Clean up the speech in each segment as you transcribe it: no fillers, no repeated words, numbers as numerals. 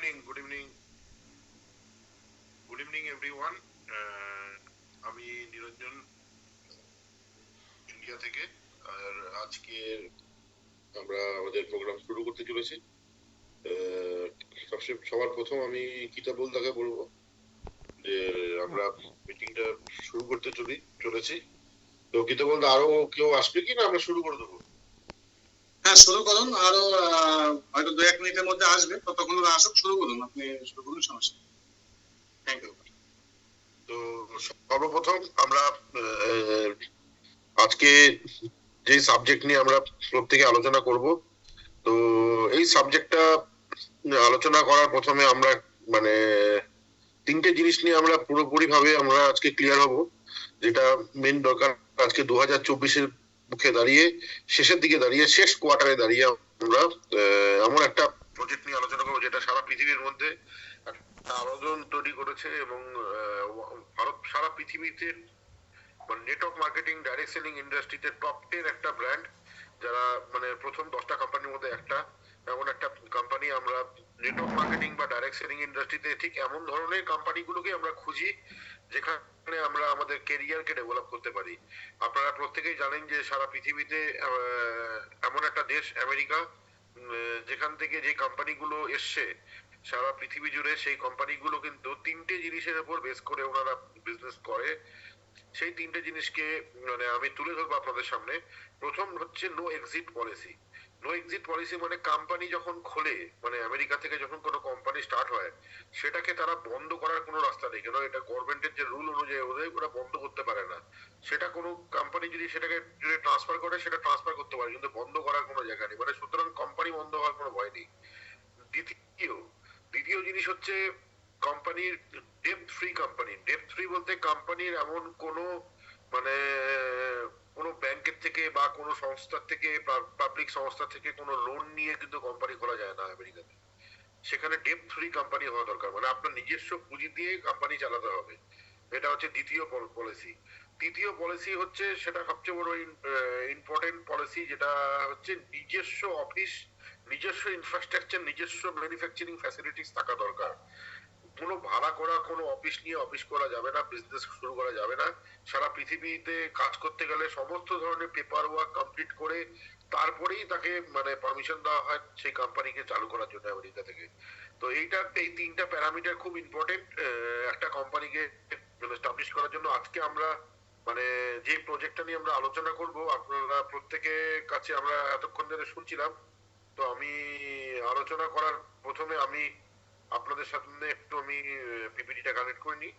Good evening, everyone. আমি নিরঞ্জন India থেকে। আর আজকে আমরা আমাদের প্রোগ্রাম শুরু করতে চলেছি। সবার প্রথম আমি কিতাবুলদাকে বলবো যে আমরা মিটিংটা শুরু করতে চলেছি। তো কিতাবুলদা আরো কেউ আসবে কি না আমরা শুরু করে দেবো? হ্যাঁ, শুরু করুন। আরো হয়তো 2-1 মিনিটের মধ্যে আসবে, ততক্ষণ ওরা আসুক। শুরু করুন, আপনি শুরু করুন, সমস্যা। Thank you. তো সর্বপ্রথম আমরা আজকে যে সাবজেক্ট নিয়ে আমরা প্রত্যেকে আলোচনা করব, তো এই সাবজেক্টটা আলোচনা করার প্রথমে আমরা মানে তিনটে জিনিস নিয়ে আমরা পুরোপুরি ভাবে আমরা আজকে ক্লিয়ার হব, যেটা মেন দরকার। আজকে 2024-এর মুখে দাঁড়িয়ে, শেষের দিকে দাঁড়িয়ে, শেষ কোয়ার্টারে দাঁড়িয়ে আমরা এমন একটা প্রজেক্ট নিয়ে আলোচনা করবো যেটা সারা পৃথিবীর মধ্যে একটা আলোড়ন তৈরি করেছে এবং ভারত সারা পৃথিবীতে নেটওয়ার্ক মার্কেটিং ডাইরেক্ট সেলিং ইন্ডাস্ট্রিতে টপ 10 একটা ব্র্যান্ড, যারা মানে প্রথম 10টা কোম্পানির মধ্যে একটা, এমন একটা কোম্পানি। আমরা নেটওয়ার্ক মার্কেটিং বা ডাইরেক্ট সেলিং ইন্ডাস্ট্রিতে ঠিক এমন ধরনের কোম্পানিগুলোকে আমরা খুঁজি যেখানে আমরা আমাদের কেরিয়ারকে ডেভেলপ করতে পারি। আপনারা প্রত্যেকেই জানেন যে সারা পৃথিবীতে এমন একটা দেশ আমেরিকা, যেখান থেকে যে কোম্পানিগুলো এসছে সারা পৃথিবী জুড়ে, সেই কোম্পানিগুলো কিন্তু তিনটে জিনিসের উপর বেস করে ওনারা বিজনেস করে। সেই তিনটে জিনিসকে মানে আমি তুলে ধরবো আপনাদের সামনে। প্রথম হচ্ছে no exit policy. No exit policy মানে কোম্পানি যখন খোলে, মানে আমেরিকা থেকে যখন কোনো কোম্পানি স্টার্ট হয়, সেটাকে তারা বন্ধ করার কোনো রাস্তা নেই, কেন এটা গভর্নমেন্টের যে রুল অনুযায়ী ওরা বন্ধ করতে পারে না। সেটা কোনো কোম্পানি যদি সেটাকে ট্রান্সফার করে, সেটা ট্রান্সফার করতে পারে, কিন্তু বন্ধ করার কোনো জায়গা নেই। মানে সুতরাং কোম্পানি বন্ধ হওয়ার কোনো ভয় নেই। দ্বিতীয় দ্বিতীয় জিনিস হচ্ছে কোম্পানির ডেপ্ট ফ্রি কোম্পানি। ডেপ্ট ফ্রি বলতে কোম্পানির এমন কোনো মানে কোনো ব্যাংকের থেকে বা কোনো সংস্থার থেকে, পাবলিক সংস্থা থেকে কোনো লোন নিয়ে কিন্তু কোম্পানি খোলা যায় না আমেরিকাতে। সেখানে ডেপ্ট ফ্রি কোম্পানি হওয়া দরকার, মানে আপনার নিজস্ব পুঁজি দিয়ে কোম্পানি চালাতে হবে। এটা হচ্ছে দ্বিতীয় পলিসি। তৃতীয় পলিসি হচ্ছে, সেটা সবচেয়ে বড় ইম্পর্টেন্ট পলিসি, যেটা হচ্ছে নিজস্ব অফিস, নিজস্ব ইনফ্রাস্ট্রাকচার, নিজস্ব ম্যানুফ্যাকচারিং ফ্যাসিলিটিস থাকা দরকার। কোনো ভাড়া করা কোনো অফিস নিয়ে অফিস করা যাবে না, বিজনেস শুরু করা যাবে না। সারা পৃথিবীতে কাজ করতে গেলে সমস্ত ধরনের পেপার ওয়ার্ক কমপ্লিট করে তারপরেই তাকে মানে পারমিশন দেওয়া হয় সেই কোম্পানিকে চালু করার জন্য আমেরিকা থেকে। তো এই তিনটা প্যারামিটার খুব ইম্পর্টেন্ট একটা কোম্পানিকে এস্টাবলিশ করার জন্য। আজকে আমরা মানে যে প্রজেক্টটা নিয়ে আমরা আলোচনা করব, আপনারা প্রত্যেকের কাছে আমরা এতক্ষণ ধরে শুনছিলাম। তো আমি আলোচনা করার প্রথমে আমি আপনাদের সামনে একটু আমি পিপিটিটা কানেক্ট করে নিই।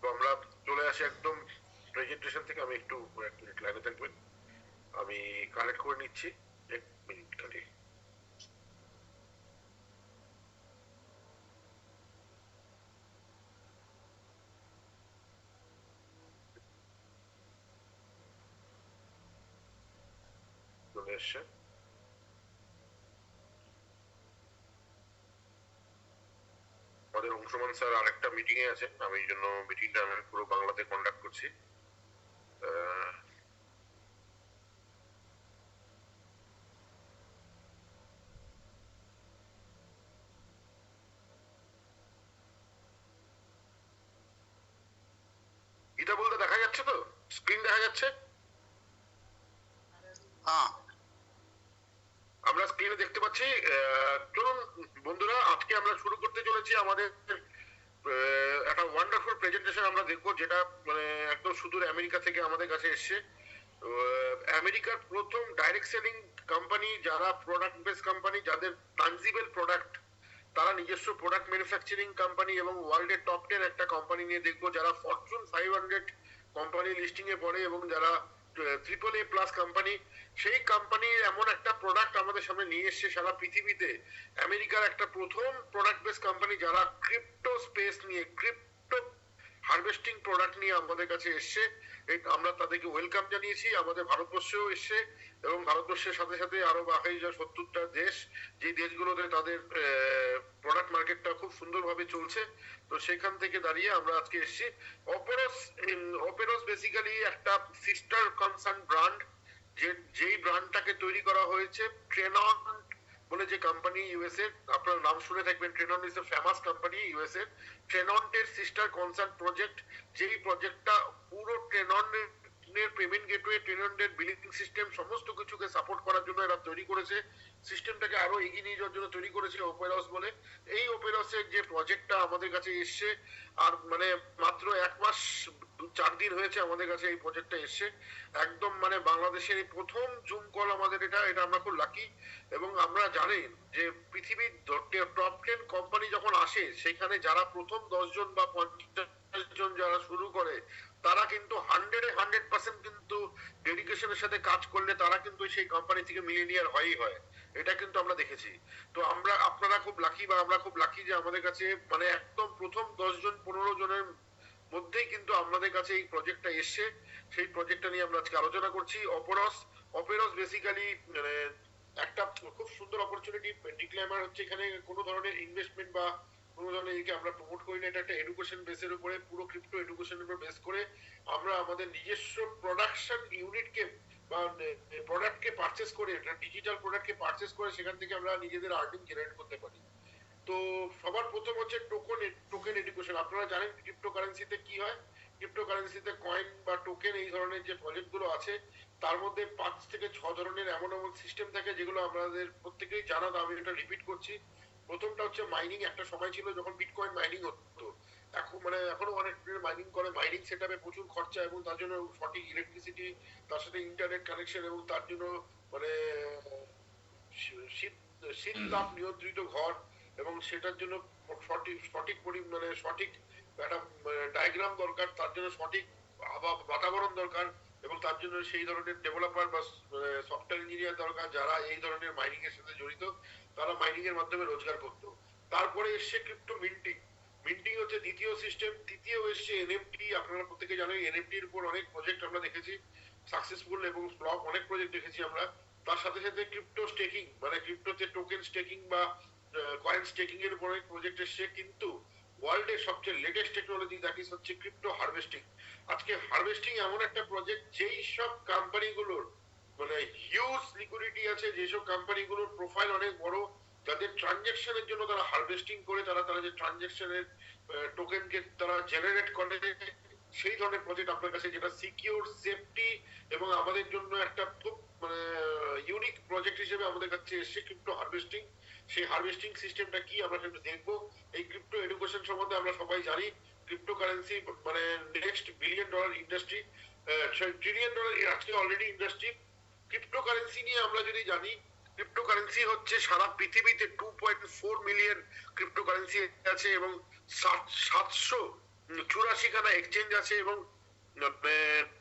তো আমরা চলে আসি একদম প্রেজেন্টেশন থেকে। আমি একটু 1 মিনিট লাইনে থাকবেন, আমি কানেক্ট করে নিচ্ছি। 1 মিনিট খালি। চলে এসছে। আমাদের অংশমান স্যার আরেকটা মিটিং এ আছেন, আমি এই জন্য মিটিংটা আমি পুরো বাংলাতে কন্ডাক্ট করছি। এটা বলতে দেখা যাচ্ছে তো? স্ক্রিন দেখা যাচ্ছে? আমরা স্ক্রিনে দেখতে পাচ্ছি। চলুন বন্ধুরা, আজকে আমরা শুরু করতে চলেছি আমাদের একটা ওয়ান্ডারফুল প্রেজেন্টেশন আমরা দেখবো, যেটা মানে একদম সুদূর আমেরিকা থেকে আমাদের কাছে এসছে। আমেরিকার প্রথম ডাইরেক্ট সেলিং কোম্পানি, যারা প্রোডাক্ট বেস কোম্পানি, যাদের টানজিবল প্রোডাক্ট, তারা নিজস্ব প্রোডাক্ট ম্যানুফ্যাকচারিং কোম্পানি এবং ওয়ার্ল্ডের টপ 10 একটা কোম্পানি নিয়ে দেখবো, যারা ফরচুন 500 কোম্পানি লিস্টিং এ পড়ে এবং যারা AAA+ কোম্পানি। সেই কোম্পানির এমন একটা প্রোডাক্ট আমাদের সামনে নিয়ে এসছে সারা পৃথিবীতে। আমেরিকার একটা প্রথম প্রোডাক্ট বেস কোম্পানি, যারা ক্রিপ্টো স্পেস নিয়ে, ক্রিপ্টো হারভেস্টিং প্রোডাক্ট নিয়ে আমাদের কাছে এসছে। আমরা তাদেরকে ওয়েলকাম জানিয়েছি। আমাদের ভারতবর্ষেও এসছে এবং ভারতবর্ষের সাথে সাথে আরো বাকি যা 70টা দেশ, যে দেশগুলোতে তাদের প্রোডাক্ট মার্কেটটা খুব সুন্দরভাবে চলছে। তো সেখান থেকে দাঁড়িয়ে আমরা আজকে এসেছি। অপেরস বেসিক্যালি একটা সিস্টার কনসার্ন ব্র্যান্ড, যেই ব্র্যান্ডটাকে তৈরি করা হয়েছে ট্রেনন বলে যে কোম্পানি ইউএসএ, আপনারা নাম শুনে থাকবেন, Tranont is a famous company USA. ট্রেনন্টের সিস্টার কনসার্ন প্রজেক্ট, যেই প্রজেক্টটা পুরো ট্রেনন্টের পেমেন্ট গেটওয়ে, ট্রেনন্টের বিলিং সিস্টেম সমস্ত কিছুকে সাপোর্ট করার জন্য এরা তৈরি করেছে, সিস্টেমটাকে আরো এগিয়ে নিয়ে যাওয়ার জন্য তৈরি করেছে ওপেরস বলে। এই ওপেরসের যে প্রজেক্টটা আমাদের কাছে এসছে, আর মানে মাত্র 1 মাস 4 দিন হয়েছে আমাদের কাছে এই প্রজেক্টটা এসছে। একদম মানে বাংলাদেশের এই প্রথম জুম কল আমাদের, এটা আমরা খুব লাকি। এবং আমরা জানেন যে পৃথিবীর টপ 10 কোম্পানি যখন আসে, সেখানে যারা প্রথম 10 জন বা 50 জন যারা শুরু করে, তারা কিন্তু 100% কিন্তু ডেডিকেশনের সাথে কাজ করলে তারা কিন্তু সেই কোম্পানি থেকে মিলিয়নিয়ার হয়ই হয়। এটা কিন্তু আমরা দেখেছি। তো আপনারা খুব লাকি, বা আমরা খুব লাকি যে আমাদের কাছে মানে একদম প্রথম 10 জন 15 জনের মধ্যেই কিন্তু আমাদের কাছে এই প্রজেক্টটা এসছে। সেই প্রজেক্টটা নিয়ে আমরা আজকে আলোচনা করছি। অপেরস বেসিক্যালি মানে একটা খুব সুন্দর অপরচুনিটি। ডিক্লেমার হচ্ছে, এখানে কোনো ধরনের ইনভেস্টমেন্ট বা কোনো ধরনের একে আমরা প্রমোট করি না। এটা একটা এডুকেশন বেসের উপরে, পুরো ক্রিপ্টো এডুকেশনের উপর বেস করে আমরা আমাদের নিজস্ব প্রোডাকশন ইউনিটকে বা প্রোডাক্টকে পারচেস করে, এটা ডিজিটাল প্রোডাক্টকে পারচেস করে সেখান থেকে আমরা নিজেদের আর্নিং জেনারেট করতে পারি। তো সবার প্রথম হচ্ছে টোকেন এডুকেশন। আপনারা জানেন ক্রিপ্টোকারেন্সিতে কি হয়। ক্রিপ্টোকারেন্সিতে কয়েন বা টোকেন এই ধরনের যে প্রজেক্ট গুলো আছে, তার মধ্যে 5 থেকে 6 ধরনের এমন এমন সিস্টেম থাকে যেগুলো আমাদের প্রত্যেকেই জানা। আমি এটা রিপিট করছি। প্রথমটা হচ্ছে মাইনিং। একটা সময় ছিল যখন বিটকয়েন মাইনিং হতো, এখন মানে এখনো অনেক মাইনিং করে। মাইনিং সেটআপে প্রচুর খরচা, এবং তার জন্য সঠিক ইলেকট্রিসিটি, তার সাথে ইন্টারনেট কানেকশন, এবং তার জন্য মানে শীত শীত তাপ নিয়ন্ত্রিত ঘর, এবং সেটার জন্য সঠিক মানে সঠিক একটা ডায়াগ্রাম দরকার, তার জন্য সঠিক বাতাবরণ দরকার, এবং তার জন্য সেই ধরনের ডেভেলপার বা সফটওয়্যার ইঞ্জিনিয়ার দরকার যারা এই ধরনের মাইনিং এর সাথে জড়িত, তারা মাইনিং এর মাধ্যমে রোজগার করতো। তারপরে এসছে ক্রিপ্টো মিন্টিং। মিন্টিং হচ্ছে দ্বিতীয় সিস্টেম। তৃতীয় এসছে এনএফটি। আপনারা প্রত্যেকে জানেন এনএফটির উপর অনেক প্রজেক্ট আমরা দেখেছি, সাকসেসফুল এবং ফ্লপ অনেক প্রজেক্ট দেখেছি আমরা। তার সাথে সাথে ক্রিপ্টো স্টেকিং, মানে ক্রিপ্টোতে টোকেন স্টেকিং বা কয়েন স্টেকিং এর উপর প্রজেক্ট এসছে। কিন্তু ওয়ার্ল্ডের সবচেয়ে লেটেস্ট টেকনোলজি দ্যাট ইজ হচ্ছে ক্রিপ্টো হারভেস্টিং। আজকে হারভেস্টিং এমন একটা প্রজেক্ট, যেই সব কোম্পানিগুলোর মানে হিউজ লিকুইডিটি আছে, যেসব কোম্পানিগুলোর প্রোফাইল অনেক বড়, যাদের ট্রানজাকশনের জন্য তারা হারভেস্টিং করে, তারা যে ট্রানজাকশনের টোকেনকে তারা জেনারেট করে, সেই ধরনের প্রজেক্ট আপনার কাছে, যেটা সিকিউর, সেফটি এবং আমাদের জন্য একটা খুব মানে ইউনিক প্রজেক্ট হিসেবে আমাদের কাছে এসছে ক্রিপ্টো হারভেস্টিং। সেই হারভেস্টিং সিস্টেমটা কি আমরা একটু দেখবো। এই ক্রিপ্টো এডুকেশন সম্বন্ধে আমরা সবাই জানি, ক্রিপ্টোকারেন্সি মানে next billion dollar industry, trillion dollar আজকে অলরেডি ইন্ডাস্ট্রি। ক্রিপ্টোকারেন্সি নিয়ে আমরা যদি জানি, ক্রিপ্টোকারেন্সি হচ্ছে সারা পৃথিবীতে 2.4 মিলিয়ন ক্রিপ্টোকারেন্সি আছে, এবং 784খানা এক্সচেঞ্জ আছে, এবং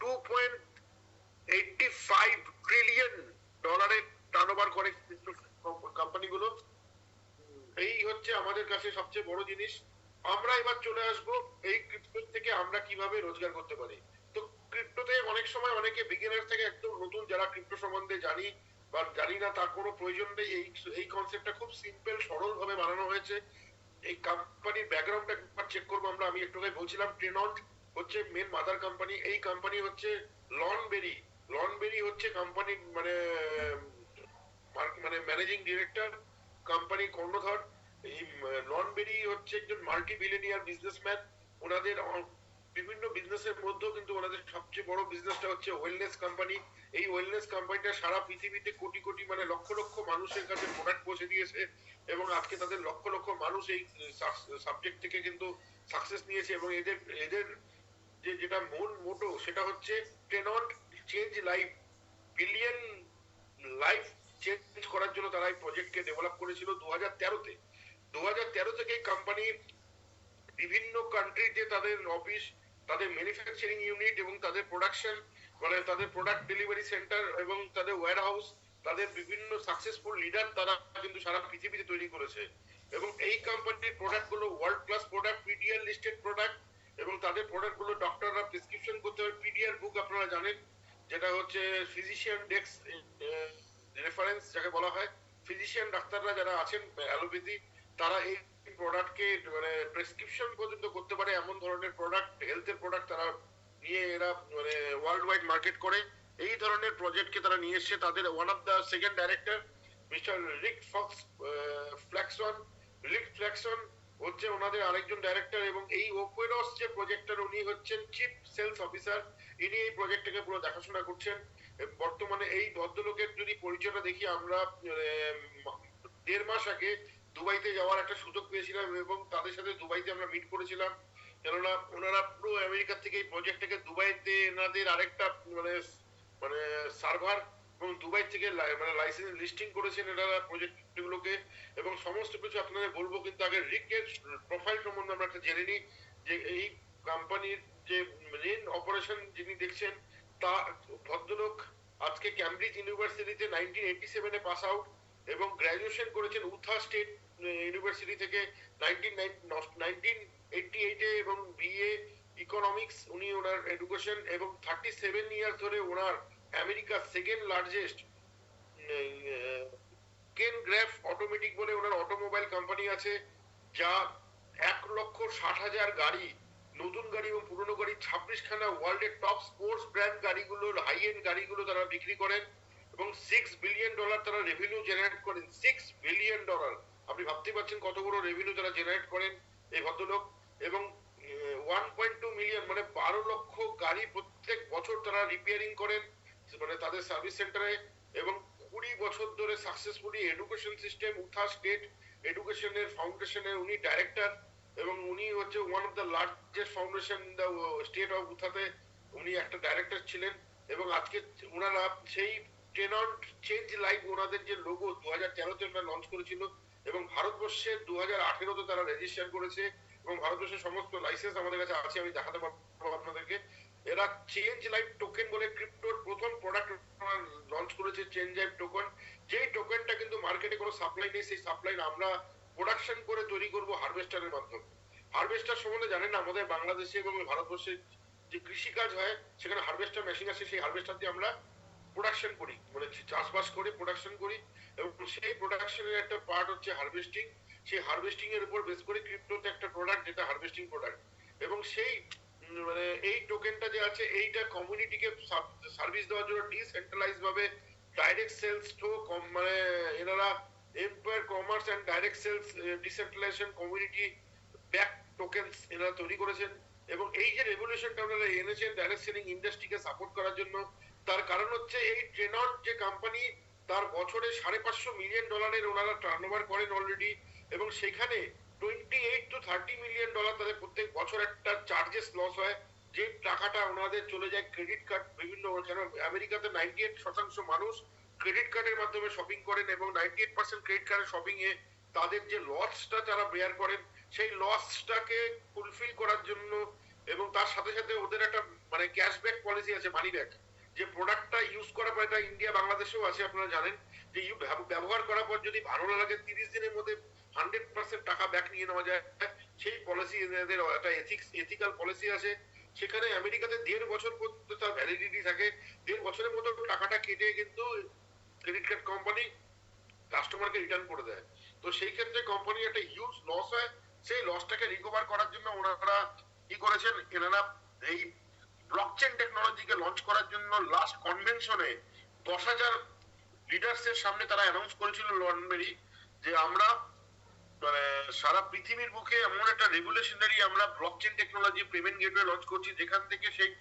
2.85 ট্রিলিয়ন ডলারের টার্নওভার করে কোম্পানিগুলো। এই হচ্ছে আমাদের কাছে সবচেয়ে বড় জিনিস। আমরা এবার চলে আসবো এই ক্রিপ্টো থেকে আমরা কিভাবে রোজগার করতে পারি। তো ক্রিপ্টোতে অনেক সময় অনেকে বিগিনার থেকে একদম নতুন, যারা ক্রিপ্টো সম্বন্ধে জানি বা জানি না, তার কোনো প্রয়োজন নেই। এই কনসেপ্টটা খুব সিম্পল সরল ভাবে বানানো হয়েছে। এই কোম্পানির ব্যাকগ্রাউন্ডটা একবার চেক করবো আমরা। আমি একটু আগে বলছিলাম ট্রেনন্ট হচ্ছে মেন মাদার কোম্পানি। এই কোম্পানি হচ্ছে লনবেরি হচ্ছে কোম্পানি মানে মানে ম্যানেজিং ডিরেক্টর, কোম্পানি কর্ণধর। এই লনবেরি হচ্ছে একজন মাল্টি বিলিয়নিয়ার বিজনেসম্যান। ওনাদের বিভিন্ন বিজনেসের মধ্যেও কিন্তু ওনাদের সবচেয়ে বড় বিজনেসটা হচ্ছে ওয়েলনেস কোম্পানি। এই ওয়েলনেস কোম্পানিটা সারা পৃথিবীতে কোটি কোটি মানে লক্ষ লক্ষ মানুষের কাছে প্রোডাক্ট পৌঁছে দিয়েছে, এবং আজকে তাদের লক্ষ লক্ষ মানুষ এই সাবজেক্ট থেকে কিন্তু সাকসেস নিয়েছে। এবং এদের এদের যেটা মূল মোটো, সেটা হচ্ছে Tranont change life, billion life change করার জন্য তারা এই প্রজেক্টকে ডেভেলপ করেছিল 2013-তে। 2013 থেকে কোম্পানি বিভিন্ন কান্ট্রিতে তাদের অফিস, তাদের ম্যানুফ্যাকচারিং ইউনিট, এবং তাদের প্রোডাকশন মানে তাদের প্রোডাক্ট ডেলিভারি সেন্টার, এবং তাদের ওয়্যার হাউস, তাদের বিভিন্ন সাকসেসফুল লিডার তারা কিন্তু সারা পৃথিবীতে তৈরি করেছে। এবং এই কোম্পানির প্রোডাক্ট গুলো world class product, PDR listed product, এবং তাদের প্রোডাক্ট গুলো ডক্টররা প্রেসক্রিপশন করতে হবে। পিডিআর বুক আপনারা জানেন, যেটা হচ্ছে ফিজিশিয়ান ডেস্ক রেফারেন্স যাকে বলা হয়। ফিজিশিয়ান ডাক্তাররা যারা আছেন অ্যালোপ্যাথি, তারা এই প্রোডাক্টকে মানে প্রেসক্রিপশন পর্যন্ত করতে পারে, এমন ধরনের প্রোডাক্ট, হেলথের প্রোডাক্ট তারা নিয়ে এরা মানে ওয়ার্ল্ড ওয়াইড মার্কেট করে। এই ধরনের প্রজেক্টকে তারা নিয়ে এসছে। তাদের one of the second director mister Rick Fox Flaxon. Rick Flaxon হচ্ছে ওনাদের আরেকজন ডাইরেক্টর, এবং এই ওপেরস যে প্রজেক্টর উনি হচ্ছেন চিফ সেলস অফিসার। ইনি এই প্রজেক্টটাকে পুরো দেখাশোনা করছেন। বর্তমানে এই ভদ্রলোকের যদি পরিচয়টা দেখি, আমরা 1.5 মাস আগে দুবাইতে যাওয়ার একটা সুযোগ পেয়েছিলাম এবং তাদের সাথে দুবাইতে আমরা মিট করেছিলাম। কেননা ওনারা পুরো আমেরিকা থেকে এই প্রজেক্টটাকে দুবাইতে এনাদের আরেকটা মানে মানে সার্ভার এবং দুবাই থেকে মানে লাইসেন্স লিস্টিং করেছেন এনারা প্রজেক্টগুলোকে, এবং সমস্ত কিছু আপনাদের বলবো। কিন্তু আগে রিকের প্রোফাইল সম্বন্ধে আমরা একটা জেনে নিই, যে এই কোম্পানির যে মেইন অপারেশন যিনি দেখছেন, তা ভদ্রলোক আজকে ক্যামব্রিজ ইউনিভার্সিটিতে 1987-এ পাস আউট এবং গ্রাজুয়েশন করেছেন উথা স্টেট ইউনিভার্সিটি থেকে 1988-এ, এবং বিএ ইকোনমিক্স উনি ওনার এডুকেশন, এবং 37 ইয়ার ধরে ওনার আমেরিকার সেকেন্ড লার্জেস্ট কেন গ্রাফ অটোমেটিক বলে ওনার অটোমোবাইল কোম্পানি আছে, যা 1,60,000 গাড়ি, নতুন গাড়ি এবং পুরনো গাড়ি 26খানা ওয়ার্ল্ডের টপ স্পোর্টস ব্র্যান্ড গাড়িগুলোর হাই এন্ড গাড়িগুলো তারা বিক্রি করেন, এবং $6 বিলিয়ন তারা রেভিনিউ জেনারেট করেন। $6 বিলিয়ন, আপনি ভাবতে পারছেন কত বড় রেভিনিউ তারা জেনারেট করেন এই ভদ্রলোক। এবং 1.2 মিলিয়ন মানে 12 লক্ষ গাড়ি প্রত্যেক বছর তারা রিপেয়ারিং করেন মানে তাদের সার্ভিস সেন্টারে, এবং 20 বছর ধরে successfully education system Utah state এডুকেশনের ফাউন্ডেশনের উনি ডাইরেক্টর, এবং উনি হচ্ছে one of the largest foundation in the state of উথাতে উনি একটা ডাইরেক্টর ছিলেন। এবং আজকে ওনারা সেই টেনন্ট চেঞ্জ লাইফ ওনাদের যে লোগো 2013-তে ওনারা লঞ্চ করেছিল, এবং ভারতবর্ষে 2018-তে তারা রেজিস্টার করেছে, এবং ভারতবর্ষের সমস্ত লাইসেন্স আমাদের কাছে আছে, আমি দেখাতে পারবো আপনাদেরকে। এরা চেঞ্জ লাইফ টোকেন বলে ক্রিপ্টোর প্রথম প্রোডাক্ট লঞ্চ করেছে, চেঞ্জ লাইফ টোকেন। যেই টোকেনটা কিন্তু মার্কেটে কোনো সাপ্লাই নেই, সেই সাপ্লাই আমরা প্রোডাকশন করে তৈরি করব হারভেস্টারের মাধ্যমে। হারভেস্টার সম্বন্ধে জানেন না, আমাদের বাংলাদেশে এবং ভারতবর্ষে যে কৃষি কাজ হয় সেখানে হারভেস্টার মেশিন আছে, সেই হারভেস্টার দিয়ে আমরা প্রোডাকশন করি, মানে চাষবাস করে প্রোডাকশন করি, এবং সেই প্রোডাকশনের একটা পার্ট হচ্ছে হারভেস্টিং। সেই হারভেস্টিং এর উপর বেস করে ক্রিপ্টোতে একটা প্রোডাক্ট যেটা হারভেস্টিং প্রোডাক্ট, এবং সেই মানে এই টোকেনটা যে আছে এইটা কমিউনিটিকে সার্ভিস দেওয়ার জন্য ডিসেন্ট্রালাইজ ভাবে ডাইরেক্ট সেলস তো মানে এনারা empire commerce and direct sales decentralization community back tokens এনারা তৈরি করেছেন। এবং এই যে রেভলিউশনটা ওনারা এনেছেন ডাইরেক্ট সেলিং ইন্ডাস্ট্রিকে সাপোর্ট করার জন্য, তার কারণ হচ্ছে এই ট্রেনট যে কোম্পানি তার বছরে $550 মিলিয়ন ওনারা টার্নওভার করেন অলরেডি, এবং সেখানে 28 to 30 মিলিয়ন তাদের প্রত্যেক বছর একটা চার্জেস লস হয়, যে টাকাটা ওনাদের চলে যায় ক্রেডিট কার্ড বিভিন্ন, আমেরিকাতে 98% মানুষ ক্রেডিট কার্ডের মাধ্যমে শপিং করেন, এবং 98% ক্রেডিট কার্ডের শপিং এ তাদের যে লসটা তারা বেয়ার করেন, সেই লসটাকে ফুলফিল করার জন্য, এবং তার সাথে সাথে ওদের একটা মানে ক্যাশব্যাক পলিসি আছে, মানি ব্যাক। যে প্রোডাক্টটা ইউজ করার পর, এটা ইন্ডিয়া বাংলাদেশেও আছে আপনারা জানেন, যে ব্যবহার করার পর যদি ভালো না লাগে 30 দিনের মধ্যে 100% টাকা ব্যাক নিয়ে নেওয়া যায়। সেই পলিসি এদের একটা এথিক্যাল পলিসি আছে। সেখানে আমেরিকাতে 1.5 বছর পর্যন্ত তার ভ্যালিডিটি থাকে। 1.5 বছরের মধ্যে টাকাটা কেটে কিন্তু ক্রেডিট কার্ড কোম্পানি কাস্টমারকে রিটার্ন করে দেয়। তো সেই ক্ষেত্রে কোম্পানি একটা হিউজ লস হয়, সেই লসটাকে রিকভার করার জন্য ওনারা কি করেছেন, এনারা এই ব্লকচেন টেকনোলজিকে লঞ্চ করার জন্য লাস্ট কনভেনশনে 10,000 লিডার্সের সামনে তারা অ্যানাউন্স করেছিল লন্ডনবেরি, যে আমরা মানে সারা পৃথিবীর বুকে এমন একটা রেগুলেশনারি আমরা blockchain technology payment gateway launch করছি, যেখান থেকে সেই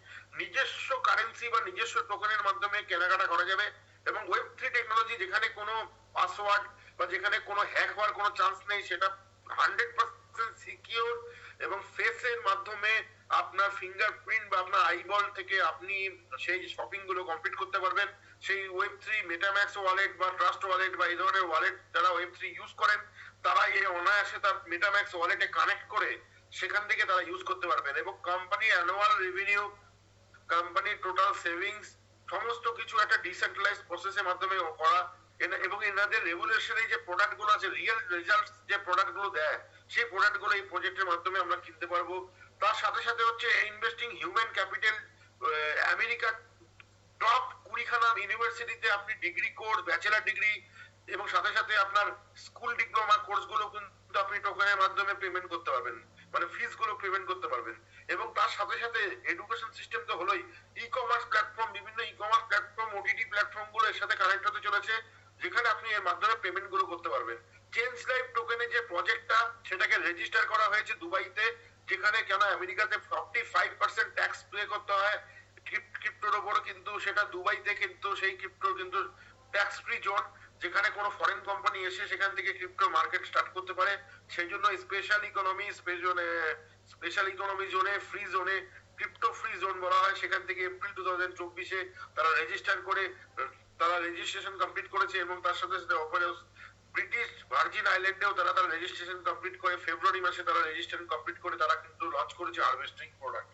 নিজস্ব কারেন্সি বা নিজস্ব টোকেনের মাধ্যমে কেনাকাটা করা যাবে, এবং ওয়েব3 টেকনোলজি যেখানে কোনো পাসওয়ার্ড বা যেখানে কোনো হ্যাক হওয়ার কোনো চান্স নেই, সেটা 100% সিকিউর, এবং ফেসের মাধ্যমে আপনার ফিঙ্গারপ্রিন্ট বা আপনার আইবল থেকে আপনি সেই শপিং গুলো কমপ্লিট করতে পারবেন। সেই ওয়েব3 মেটাম্যাক্স ওয়ালেট বা ট্রাস্ট ওয়ালেট বা এই ধরনের ওয়ালেট যারা ওয়েব3 ইউজ করেন, তারা এই অনায়াসে তার মেটাম্যাক্স ওয়ালেটে কানেক্ট করে সেখান থেকে তারা ইউজ করতে পারবেন। এবং কোম্পানি অ্যানুয়াল রেভিনিউ, কোম্পানির টোটাল সেভিংস সমস্ত কিছু একটা ডিসেন্ট্রালাইজ প্রসেসের মাধ্যমে করা, এবং এনাদের রেগুলেশনে যে প্রোডাক্ট গুলো আছে, রিয়েল রেজাল্ট যে প্রোডাক্ট গুলো দেয়, সেই প্রোডাক্ট গুলো এই প্রজেক্টের মাধ্যমে আমরা কিনতে পারবো। তার সাথে সাথে হচ্ছে ইনভেস্টিং হিউম্যান ক্যাপিটাল। আমেরিকার টপ 20খানা ইউনিভার্সিটিতে আপনি ডিগ্রি কোর্স, ব্যাচেলার ডিগ্রি এবং সাথে সাথে আপনার স্কুল ডিপ্লোমা কোর্স গুলো কিন্তু আপনি টোকেনের মাধ্যমে পেমেন্ট করতে পারবেন, মানে ফিস গুলো পেমেন্ট করতে পারবেন। এবং তার সাথে সাথে এডুকেশন সিস্টেম তো হলোই, ই কমার্স প্ল্যাটফর্ম, বিভিন্ন e commerce platform, OTT platform গুলো এর সাথে কানেক্ট হতে চলেছে, যেখানে আপনি এর মাধ্যমে পেমেন্ট গুলো করতে পারবেন। চেঞ্জ লাইফ টোকেনের যে প্রজেক্টটা সেটাকে রেজিস্টার করা হয়েছে দুবাইতে, যেখানে কেন আমেরিকাতে 45% ট্যাক্স পে করতে হয় ক্রিপ্টোর ওপর, কিন্তু সেটা দুবাইতে কিন্তু সেই ক্রিপ্টো কিন্তু ট্যাক্স ফ্রি জোন, যেখানে কোনো ফরেন কোম্পানি এসে সেখান থেকে ক্রিপ্টো মার্কেট স্টার্ট করতে পারে। সেই জন্য স্পেশাল ইকোনমি জোনে, ফ্রি জোনে, ক্রিপ্টো ফ্রি জোন বলা হয়, সেখান থেকে এপ্রিল 2024-এ তারা রেজিস্টার করে, তারা রেজিস্ট্রেশন কমপ্লিট করেছে। এবং তার সাথে সাথে ব্রিটিশ ভার্জিন আইল্যান্ডেও তারা তার রেজিস্ট্রেশন কমপ্লিট করে, ফেব্রুয়ারি মাসে তারা রেজিস্ট্রেশন কমপ্লিট করে তারা কিন্তু লঞ্চ করেছে হারভেস্টিং প্রোডাক্ট।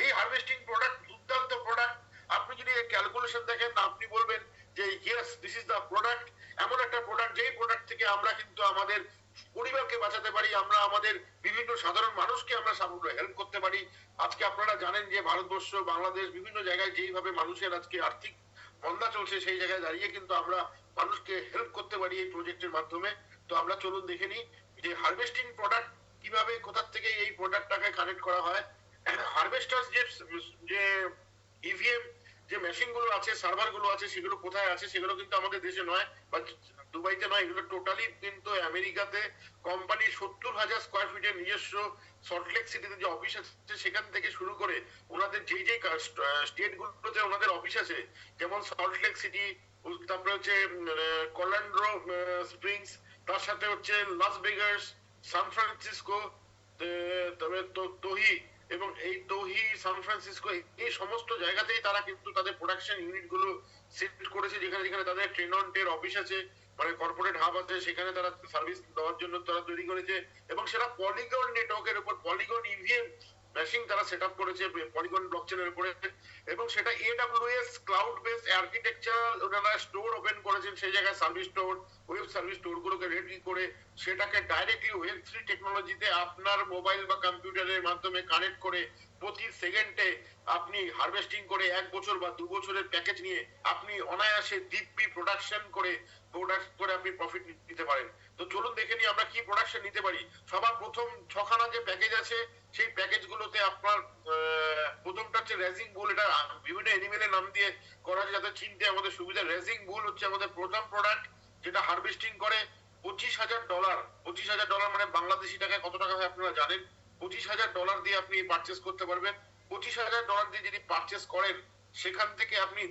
এই হারভেস্টিং প্রোডাক্ট দুর্দান্ত প্রোডাক্ট। আপনি যদি ক্যালকুলেশন দেখেন আপনি বলবেন যে yes this is the product. এমন একটা প্রোডাক্ট যেই প্রোডাক্ট থেকে আমরা কিন্তু আমাদের পরিবারকে বাঁচাতে পারি, আমরা আমাদের বিভিন্ন সাধারণ মানুষকে আমরা হেল্প করতে পারি। আজকে আপনারা জানেন যে ভারতবর্ষ, বাংলাদেশ, বিভিন্ন জায়গায় যেইভাবে মানুষের আজকে আর্থিক মন্দা চলছে, সেই জায়গায় দাঁড়িয়ে কিন্তু আমরা মানুষকে হেল্প করতে পারি এই প্রজেক্টের মাধ্যমে। তো আমরা চলুন দেখে নিই যে হারভেস্টিং প্রোডাক্ট কিভাবে, কোথা থেকে এই প্রোডাক্টটাকে কানেক্ট করা হয়। হারভেস্টার্স যে ইভিএম যে মেশিন গুলো আছে, সার্ভার গুলো আছে, সেগুলো কোথায় আছে? সেগুলো কিন্তু আমাদের দেশে নয় বা দুবাইতে নয়, এগুলো টোটালি কিন্তু আমেরিকাতে কোম্পানি 70,000 স্কোয়ার ফিটের নিজস্ব সল্টলেক সিটিতে যে অফিস আছে সেখান থেকে শুরু করে ওনাদের যেই স্টেট গুলোতে ওনাদের অফিস আছে, যেমন সল্টলেক সিটি, তারপরে হচ্ছে কলান্ড্রো স্প্রিংস, তার সাথে হচ্ছে লাস ভেগাস, সান ফ্রান্সিসকো, তবে তোহি, এবং এই তোহি, সান ফ্রান্সিসকো, এই সমস্ত জায়গাতেই তারা কিন্তু তাদের প্রোডাকশন ইউনিট গুলো সেট করেছে, যেখানে যেখানে তাদের ট্রেনন্টের অফিস আছে, মানে কর্পোরেট হাব আছে, সেখানে তারা সার্ভিস দেওয়ার জন্য তারা তৈরি করেছে। এবং সেটা পলিগন নেটওয়ার্কের উপর, পলিগন ইভিএম মেশিন তারা সেট আপ করেছে পলিগন ব্লকচেনের উপরে। এবং সেটা AWS ক্লাউড বেস আর্কিটেকচার ওনারা স্টোর ওপেন করেছেন, সেই জায়গায় service store, web service store গুলোকে রেডি করে সেটাকে ডাইরেক্টলি Web3 টেকনোলজিতে আপনার মোবাইল বা কম্পিউটারের মাধ্যমে কানেক্ট করে প্রতি সেকেন্ডে আপনি হারভেস্টিং করে 1 বছর বা 2 বছরের প্যাকেজ নিয়ে আপনি অনায়াসে দিব্যি প্রোডাকশন করে আপনি প্রফিট নিতে পারেন। তো চলুন দেখে নিই আমরা কি প্রোডাকশন নিতে পারি। সবার প্রথম 6খানা যে প্যাকেজ আছে সেই প্যাকেজ গুলোতে আপনার প্রথমটা হচ্ছে রেজিং বুল। এটা বিভিন্ন এনিমেলের নাম দিয়ে করা আছে যাতে চিনতে আমাদের সুবিধা। রেজিং বুল হচ্ছে আমাদের প্রথম প্রোডাক্ট, যেটা হারভেস্টিং করে $25,000। $25,000 মানে বাংলাদেশি টাকায় কত টাকা হয় আপনারা জানেন? $25,000 দিয়ে আপনি পারচেস করতে পারবেন। $25,000 দিয়ে যদি পারচেস করেন, সেখান থেকে আপনি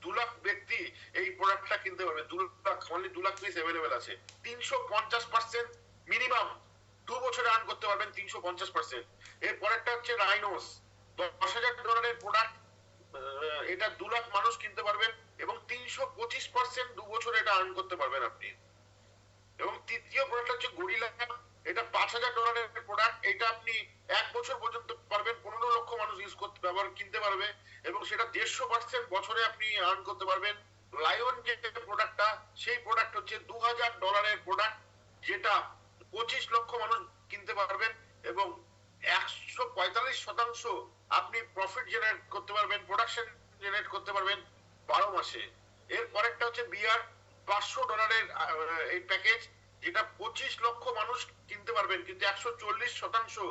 2 লাখ ব্যক্তি এই প্রোডাক্টটা কিনতে পারবে। 2 lakh, only 2 lakh piece available আছে। 350% মিনিমাম 2 বছরে আর্ন করতে পারবেন 350%। এর পরেরটা হচ্ছে রাইনোস, $10,000 প্রোডাক্ট। এটা 2 লাখ মানুষ কিনতে পারবেন এবং 325% 2 বছরে এটা আর্ন করতে পারবেন আপনি। এবং তৃতীয় প্রোডাক্ট হচ্ছে গরিলা, এটা $5,000 প্রোডাক্ট। এটা আপনি 1 বছর পর্যন্ত পারবেন, 15 লক্ষ মানুষ ইউজ করতে কিনতে পারবে এবং সেটা 150% বছরে আপনি আর্ন করতে পারবেন। লায়ন যে প্রোডাক্টটা, সেই প্রোডাক্ট হচ্ছে $2,000 প্রোডাক্ট, যেটা 25 লক্ষ মানুষ কিনতে পারবেন এবং 145% আপনি প্রফিট জেনারেট করতে পারবেন, প্রোডাকশন জেনারেট করতে পারবেন 12 মাসে। এর পরেরটা হচ্ছে বিয়ার, $500 এই প্যাকেজ, যেটা 25 লক্ষ মানুষ কিনতে পারবেন, কিন্তু 140%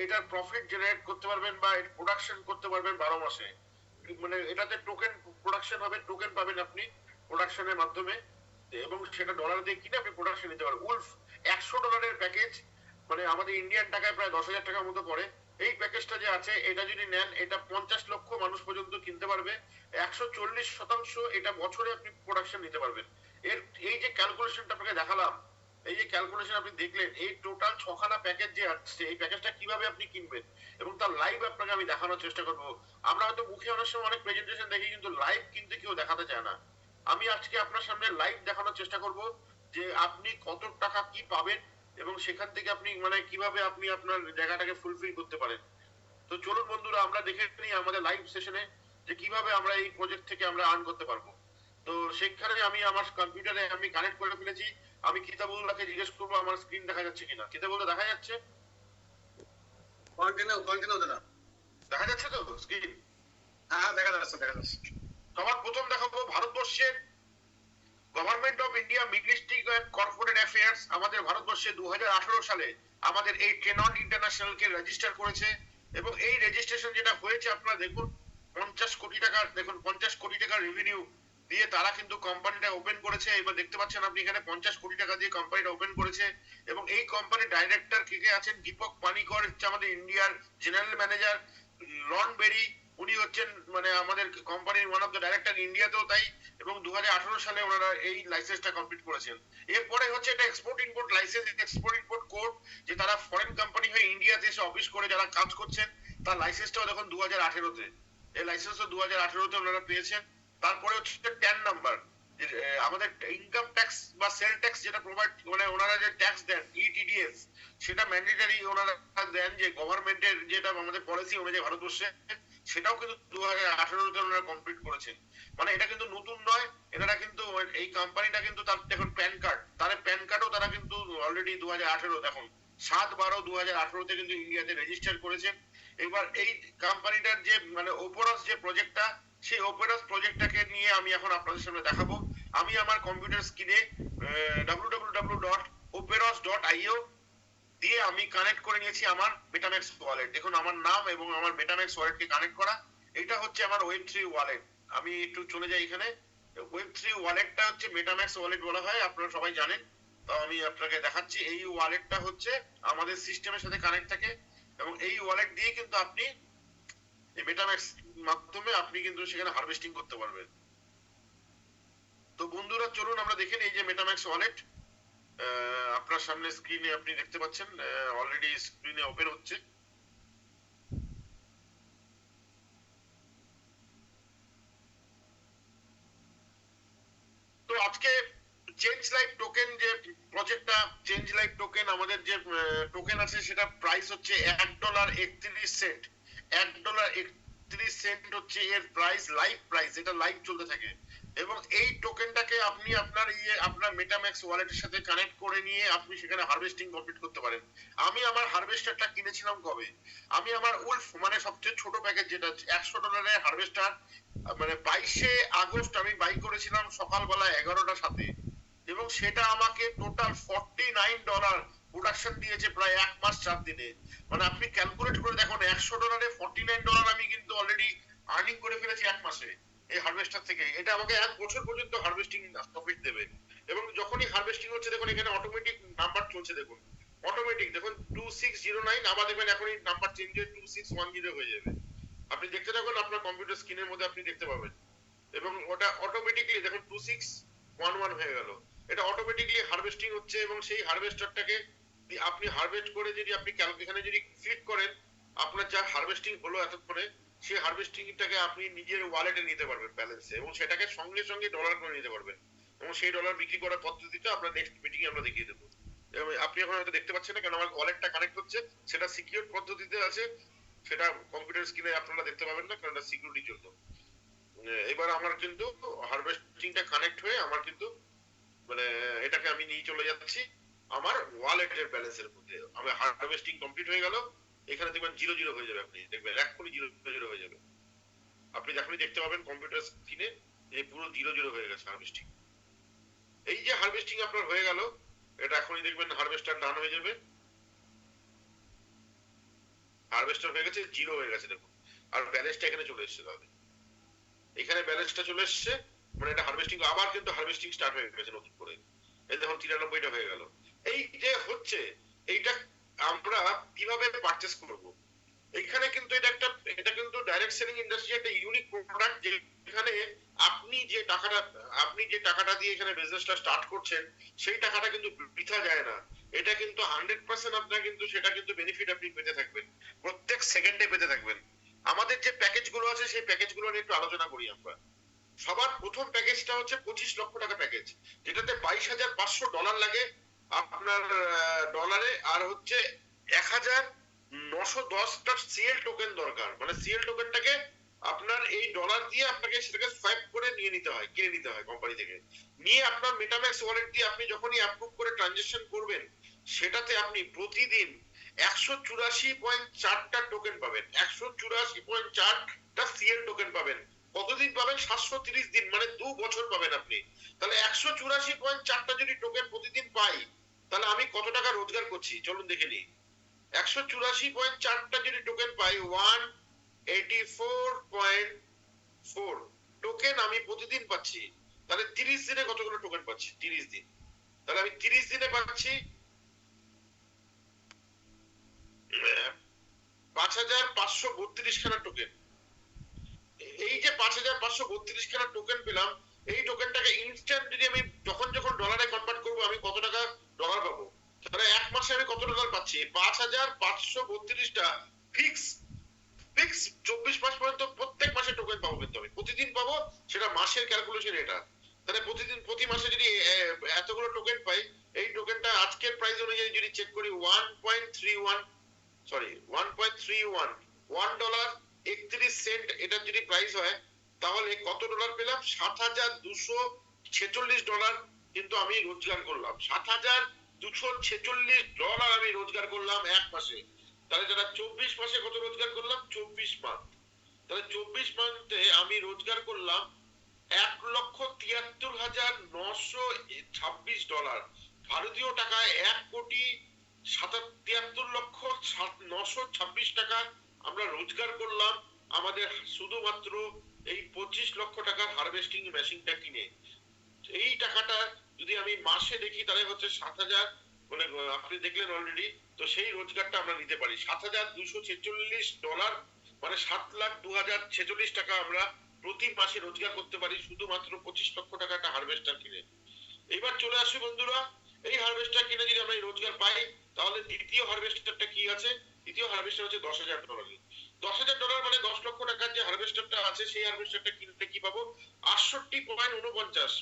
এটার প্রফিট জেনারেট করতে পারবেন বা প্রোডাকশন করতে পারবেন 12 মাসে। মানে এটাতে টোকেন প্রোডাকশন হবে, টোকেন পাবেন আপনি প্রোডাকশনের মাধ্যমে, এবং সেটা ডলার দিয়ে কিনে আপনি প্রোডাকশন নিতে পারবেন। উলফ $100 প্যাকেজ, মানে আমাদের ইন্ডিয়ান টাকায় প্রায় 10,000 টাকার মতো পড়ে। এই প্যাকেজটা যে আছে, এটা যদি নেন, এটা 50 লক্ষ মানুষ পর্যন্ত কিনতে পারবে, 140% এটা বছরে আপনি প্রোডাকশন নিতে পারবেন। এই যে ক্যালকুলেশনটা আপনাকে দেখালাম, এই যে ক্যালকুলেশন আপনি দেখলেন, এই টোটাল 6খানা প্যাকেজ যে আছে, এই প্যাকেজটা কিভাবে আপনি কিনবেন এবং তার লাইভ আপনাকে আমি দেখানোর চেষ্টা করব। আমরা হয়তো মুখে অনেক সময় অনেক প্রেজেন্টেশন দেখি, কিন্তু লাইভ কিন্তু কেউ দেখাতে চায় না। আমি আজকে আপনার সামনে লাইভ দেখানোর চেষ্টা করব যে আপনি কত টাকা কি পাবেন এবং সেখান থেকে আপনি মানে কিভাবে আপনি আপনার জায়গাটাকে ফুলফিল করতে পারেন। তো চলুন বন্ধুরা, আমরা দেখে নিই আমাদের লাইভ সেশনে যে কিভাবে আমরা এই প্রজেক্ট থেকে আমরা আর্ন করতে পারবো। তো সেখানে আমি আমার কম্পিউটারে আমি কানেক্ট করে ফেলেছি। আমি কিতাবুল্লাহকে জিজ্ঞেস করবো আমার স্ক্রিন দেখা যাচ্ছে কিনা। কিতাবুল্লাহ দেখা যাচ্ছে? কন্টিনিউ দাদা। দেখা যাচ্ছে তো স্ক্রিন? হ্যাঁ, দেখা যাচ্ছে। সবার প্রথম দেখাবো ভারতবর্ষের government of India ministry and corporate affairs. আমাদের ভারতবর্ষে 2018 সালে আমাদের এই ট্রেনন্ট ইন্টারন্যাশনালকে রেজিস্টার করেছে এবং এই রেজিস্ট্রেশন যেটা হয়েছে আপনারা দেখুন, 50 কোটি টাকার, দেখুন 50 কোটি টাকার রেভিনিউ দিয়ে তারা কিন্তু কোম্পানিটা ওপেন করেছে। এবার দেখতে পাচ্ছেন আপনি এখানে 50 কোটি টাকা দিয়ে কোম্পানিটা ওপেন করেছে। এবং এই কোম্পানির ডাইরেক্টর কে কে আছেন, দীপক পানিকর হচ্ছে আমাদের ইন্ডিয়ার জেনারেল ম্যানেজার, লন বেরি উনি হচ্ছেন মানে আমাদের কোম্পানির ওয়ান অফ দ্য ডাইরেক্টর ইন্ডিয়াতেও তাই, এবং 2018 সালে ওনারা এই লাইসেন্সটা কমপ্লিট করেছেন। এরপরে হচ্ছে এটা export import licence, export import code, যে তারা ফরেন কোম্পানি হয়ে ইন্ডিয়াতে এসে অফিস করে যারা কাজ করছেন তার লাইসেন্সটাও দেখুন 2018-তে, এই লাইসেন্সও 2018-তে ওনারা পেয়েছেন। তারপরে হচ্ছে 10 নাম্বার, আমাদের ইনকাম ট্যাক্স বা সেল ট্যাক্স যেটা প্রোভাইড মানে ওনারা যে ট্যাক্স দেন ইটিডিএস, সেটা ম্যান্ডেটারি ওনারা দেন, যে গভর্নমেন্টের যেটা আমাদের পলিসি অনুযায়ী ভারতবর্ষে, সেটাও কিন্তু 2018-তে ওনারা কমপ্লিট করেছেন। মানে এটা কিন্তু নতুন নয়, এনারা কিন্তু এই কোম্পানিটা কিন্তু তার দেখুন প্যান কার্ড, তার প্যান কার্ডও তারা কিন্তু অলরেডি 2018 দেখুন 7/12/2018-তে কিন্তু ইন্ডিয়াতে রেজিস্টার করেছেন। এবার এই কোম্পানিটার যে মানে ওপেরাস যে প্রজেক্টটা, সেই ওপেরাস প্রজেক্টটাকে নিয়ে আমি এখন আপনাদের সামনে দেখাবো। আমি আমার কম্পিউটার স্ক্রিনে www.operos.io দিয়ে আমি কানেক্ট করে নিয়েছি আমার মেটাম্যাক্স ওয়ালেট। দেখুন আমার নাম এবং আমার মেটাম্যাক্স ওয়ালেটকে কানেক্ট করা, এটা হচ্ছে আমার ওয়েব3 ওয়ালেট। আমি একটু চলে যাই এখানে। ওয়েব3 ওয়ালেটটা হচ্ছে মেটাম্যাক্স ওয়ালেট বলা হয়, আপনারা সবাই জানেন। তো আমি আপনাকে দেখাচ্ছি, এই ওয়ালেটটা হচ্ছে আমাদের সিস্টেমের সাথে কানেক্ট থাকে, এবং এই ওয়ালেট দিয়ে কিন্তু আপনি এই মেটাম্যাক্স মাধ্যমে আপনি কিন্তু সেখানে হারভেস্টিং করতে পারবেন। তো বন্ধুরা চলুন আমরা দেখেন এই যে মেটাম্যাক্স ওয়ালেট আপনার সামনে স্ক্রিনে আপনি দেখতে পাচ্ছেন, অলরেডি স্ক্রিনে ওপেন হচ্ছে। তো আজকে চেঞ্জ লাইফ টোকেন যে প্রজেক্টটা, চেঞ্জ লাইফ টোকেন আমাদের যে টোকেন আছে সেটা প্রাইস হচ্ছে $1.31। $1.31 হচ্ছে এর প্রাইস, লাইভ প্রাইস, এটা লাইভ চলতে থাকে। এবং এই টোকেনটাকে আপনি আপনার মেটাম্যাক্স ওয়ালেটের সাথে কানেক্ট করে নিয়ে আপনি সেখানে হারভেস্টিং কমপ্লিট করতে পারেন। আমি আমার হারভেস্টারটা কিনেছিলাম কবে, আমি আমার উলফ মানে সবচেয়ে ছোট প্যাকেজ যেটা $100 হারভেস্টার মানে 22শে আগস্ট আমি বাই করেছিলাম সকালবেলা 11টার সাথে, এবং সেটা আমাকে টোটাল $49 প্রোডাকশন দিয়েছে প্রায় 1 মাস 4 দিনে। মানে আপনি ক্যালকুলেট করে দেখুন $100 $49 আমি কিন্তু অলরেডি আর্নিং করে ফেলেছি 1 মাসে এই হারভেস্টার থেকে। এটা আমাকে 1 বছর পর্যন্ত হারভেস্টিং প্রফিট দেবে। এবং যখনই হারভেস্টিং হচ্ছে দেখুন এখানে অটোমেটিক নাম্বার চলছে, দেখুন অটোমেটিক, দেখুন 2609, আবার দেখবেন এখনই নাম্বার চেঞ্জ হয়ে 2610 হয়ে যাবে। আপনি দেখতে থাকুন, আপনার কম্পিউটার স্ক্রিনের মধ্যে আপনি দেখতে পাবেন। এবং ওটা অটোমেটিকলি দেখুন 2611 হয়ে গেল, এটা অটোমেটিকলি হারভেস্টিং হচ্ছে। এবং সেই হারভেস্টারটাকে আপনি হারভেস্ট করে যদি আপনি এখানে যদি ক্লিক করেন, আপনার যা হারভেস্টিং হলো এতক্ষণে, সেই হারভেস্টিংটাকে আপনি নিজের ওয়ালেটে নিতে পারবেন ব্যালেন্সে, এবং সেটাকে সঙ্গে সঙ্গে ডলার করে নিতে পারবেন। এবং সেই ডলার বিক্রি করার পদ্ধতিটা আমরা নেক্সট মিটিং এ আমরা দেখিয়ে দেবো। এবং আপনি এখন হয়তো দেখতে পাচ্ছেন না কারণ আমার ওয়ালেটটা কানেক্ট হচ্ছে, সেটা সিকিউর পদ্ধতিতে আছে, সেটা কম্পিউটার স্ক্রিনে আপনারা দেখতে পাবেন না কারণ এটা সিকিউরিটির জন্য। এবার আমার কিন্তু হারভেস্টিংটা কানেক্ট হয়ে আমার কিন্তু মানে এটাকে আমি নিয়ে চলে যাচ্ছি আমার ওয়ালেটের ব্যালেন্সের মধ্যে। আমার হারভেস্টিং কমপ্লিট হয়ে গেল, এখানে দেখবেন 00 হয়ে যাবে, আপনি দেখবেন এক্ষুনি 00 হয়ে যাবে। আপনি যখনই দেখতে পাবেন কম্পিউটার স্ক্রিনে যে পুরো 00 হয়ে গেছে হারভেস্টিং। এই যে হারভেস্টিং আপনার হয়ে গেল, এটা এখনই দেখবেন হারভেস্টার ডান হয়ে যাবে। হারভেস্টার হয়ে গেছে, 0 হয়ে গেছে দেখুন, আর ব্যালেন্সটা এখানে চলে এসেছে। তাহলে এখানে ব্যালেন্সটা চলে এসেছে, মানে এটা হারভেস্টিং, আবার কিন্তু হারভেস্টিং স্টার্ট হয়ে গেছে নতুন করে। এই দেখুন 93টা হয়ে গেল। এই যে হচ্ছে এইটা আমরা কিভাবে পারচেজ করব, এখানে কিন্তু এটা কিন্তু ডাইরেক্ট সেলিং ইন্ডাস্ট্রি একটা ইউনিক প্রোডাক্ট, যেখানে আপনি যে টাকাটা দিয়ে এখানে বিজনেসটা স্টার্ট করছেন, সেই টাকাটা কিন্তু বৃথা যায় না। এটা কিন্তু 100% আপনার কিন্তু সেটা কিন্তু বেনিফিট আপনি পেতে থাকবেন, প্রত্যেক সেকেন্ডে পেতে থাকবেন। আমাদের যে প্যাকেজ গুলো আছে সেই প্যাকেজ গুলো নিয়ে একটু আলোচনা করি আমরা। সবার প্রথম প্যাকেজটা হচ্ছে 25 লক্ষ টাকা প্যাকেজ, যেটাতে $22,500 লাগে আপনার ডলারে, আর হচ্ছে 1910টা সিএল টোকেন দরকার। মানে সিএল টোকেনটাকে আপনার এই ডলার দিয়ে আপনাকে সেটাকে সোয়াইপ করে নিয়ে নিতে হয়, কিনে নিতে হয় কোম্পানি থেকে। নিয়ে আপনার মেটাম্যাক্স ওয়ালেট দিয়ে আপনি যখনই অ্যাপ্রুভ করে ট্রানজাকশন করবেন, সেটাতে আপনি প্রতিদিন 184.4টা টোকেন পাবেন, 184.4টা সিএল টোকেন পাবেন। কতদিন পাবেন? 730 দিন, মানে 2 বছর পাবেন আপনি। তাহলে 184.4টা যদি টোকেন প্রতিদিন পাই, তাহলে আমি কত টাকা রোজগার করছি চলুন দেখে নিই। 184.4টা যদি টোকেন পাই, 184.4 টোকেন আমি প্রতিদিন পাচ্ছি, তাহলে 30 দিনে কতগুলো টোকেন পাচ্ছি? 30 দিন, তাহলে আমি 30 দিনে পাচ্ছি 5,532 খানা টোকেন। এই যে 5,532 খানা টোকেন পেলাম, এই টোকেনটাকে ইনস্ট্যান্ট যদি আমি যখন যখন ডলারে কনভার্ট করবো, আমি কত টাকা ডলার পাবো? তাহলে এক মাসে আমি কত ডলার পাচ্ছি? 5,532টা ফিক্স ফিক্স 24 মাস পর্যন্ত প্রত্যেক মাসে টোকেন পাবো, কিন্তু আমি প্রতিদিন পাবো, সেটা মাসের ক্যালকুলেশন এটা। তাহলে প্রতিদিন প্রতি মাসে যদি এতগুলো টোকেন পাই, এই টোকেনটা আজকের প্রাইস অনুযায়ী যদি চেক করি 1.31 সরি 1.31 $1.31 এটার যদি প্রাইস হয়, তাহলে কত ডলার পেলাম? $7,246 কিন্তু আমি রোজগার করলাম। $7,246 আমি রোজগার করলাম এক মাসে। তাহলে যারা 24 মাসে কত রোজগার করলাম? 24 মান্থ, তাহলে 24 মান্থে আমি রোজগার করলাম $1,73,926। ভারতীয় টাকায় 1,73,926 টাকা আমরা রোজগার করলাম আমাদের শুধুমাত্র এই 25 লক্ষ টাকার হারভেস্টিং মেশিনটা কিনে। এই টাকাটা যদি আমি মাসে দেখি, তাহলে হচ্ছে 7,000, মানে আপনি দেখলেন অলরেডি, তো সেই রোজগারটা আমরা নিতে পারি। $7,246 মানে 7,02,046 টাকা আমরা প্রতি মাসে রোজগার করতে পারি শুধুমাত্র 25 লক্ষ টাকা একটা হারভেস্টার কিনে। এবার চলে আসি বন্ধুরা, এই হারভেস্টার কিনে যদি আমরা রোজগার পাই, তাহলে দ্বিতীয় হারভেস্টারটা কি আছে? দ্বিতীয় হারভেস্টার হচ্ছে $10,000। $10,000 মানে 10 লক্ষ টাকার যে হারভেস্টারটা আছে, সেই হারভেস্টারটা কিনতে কি পাবো? 68.49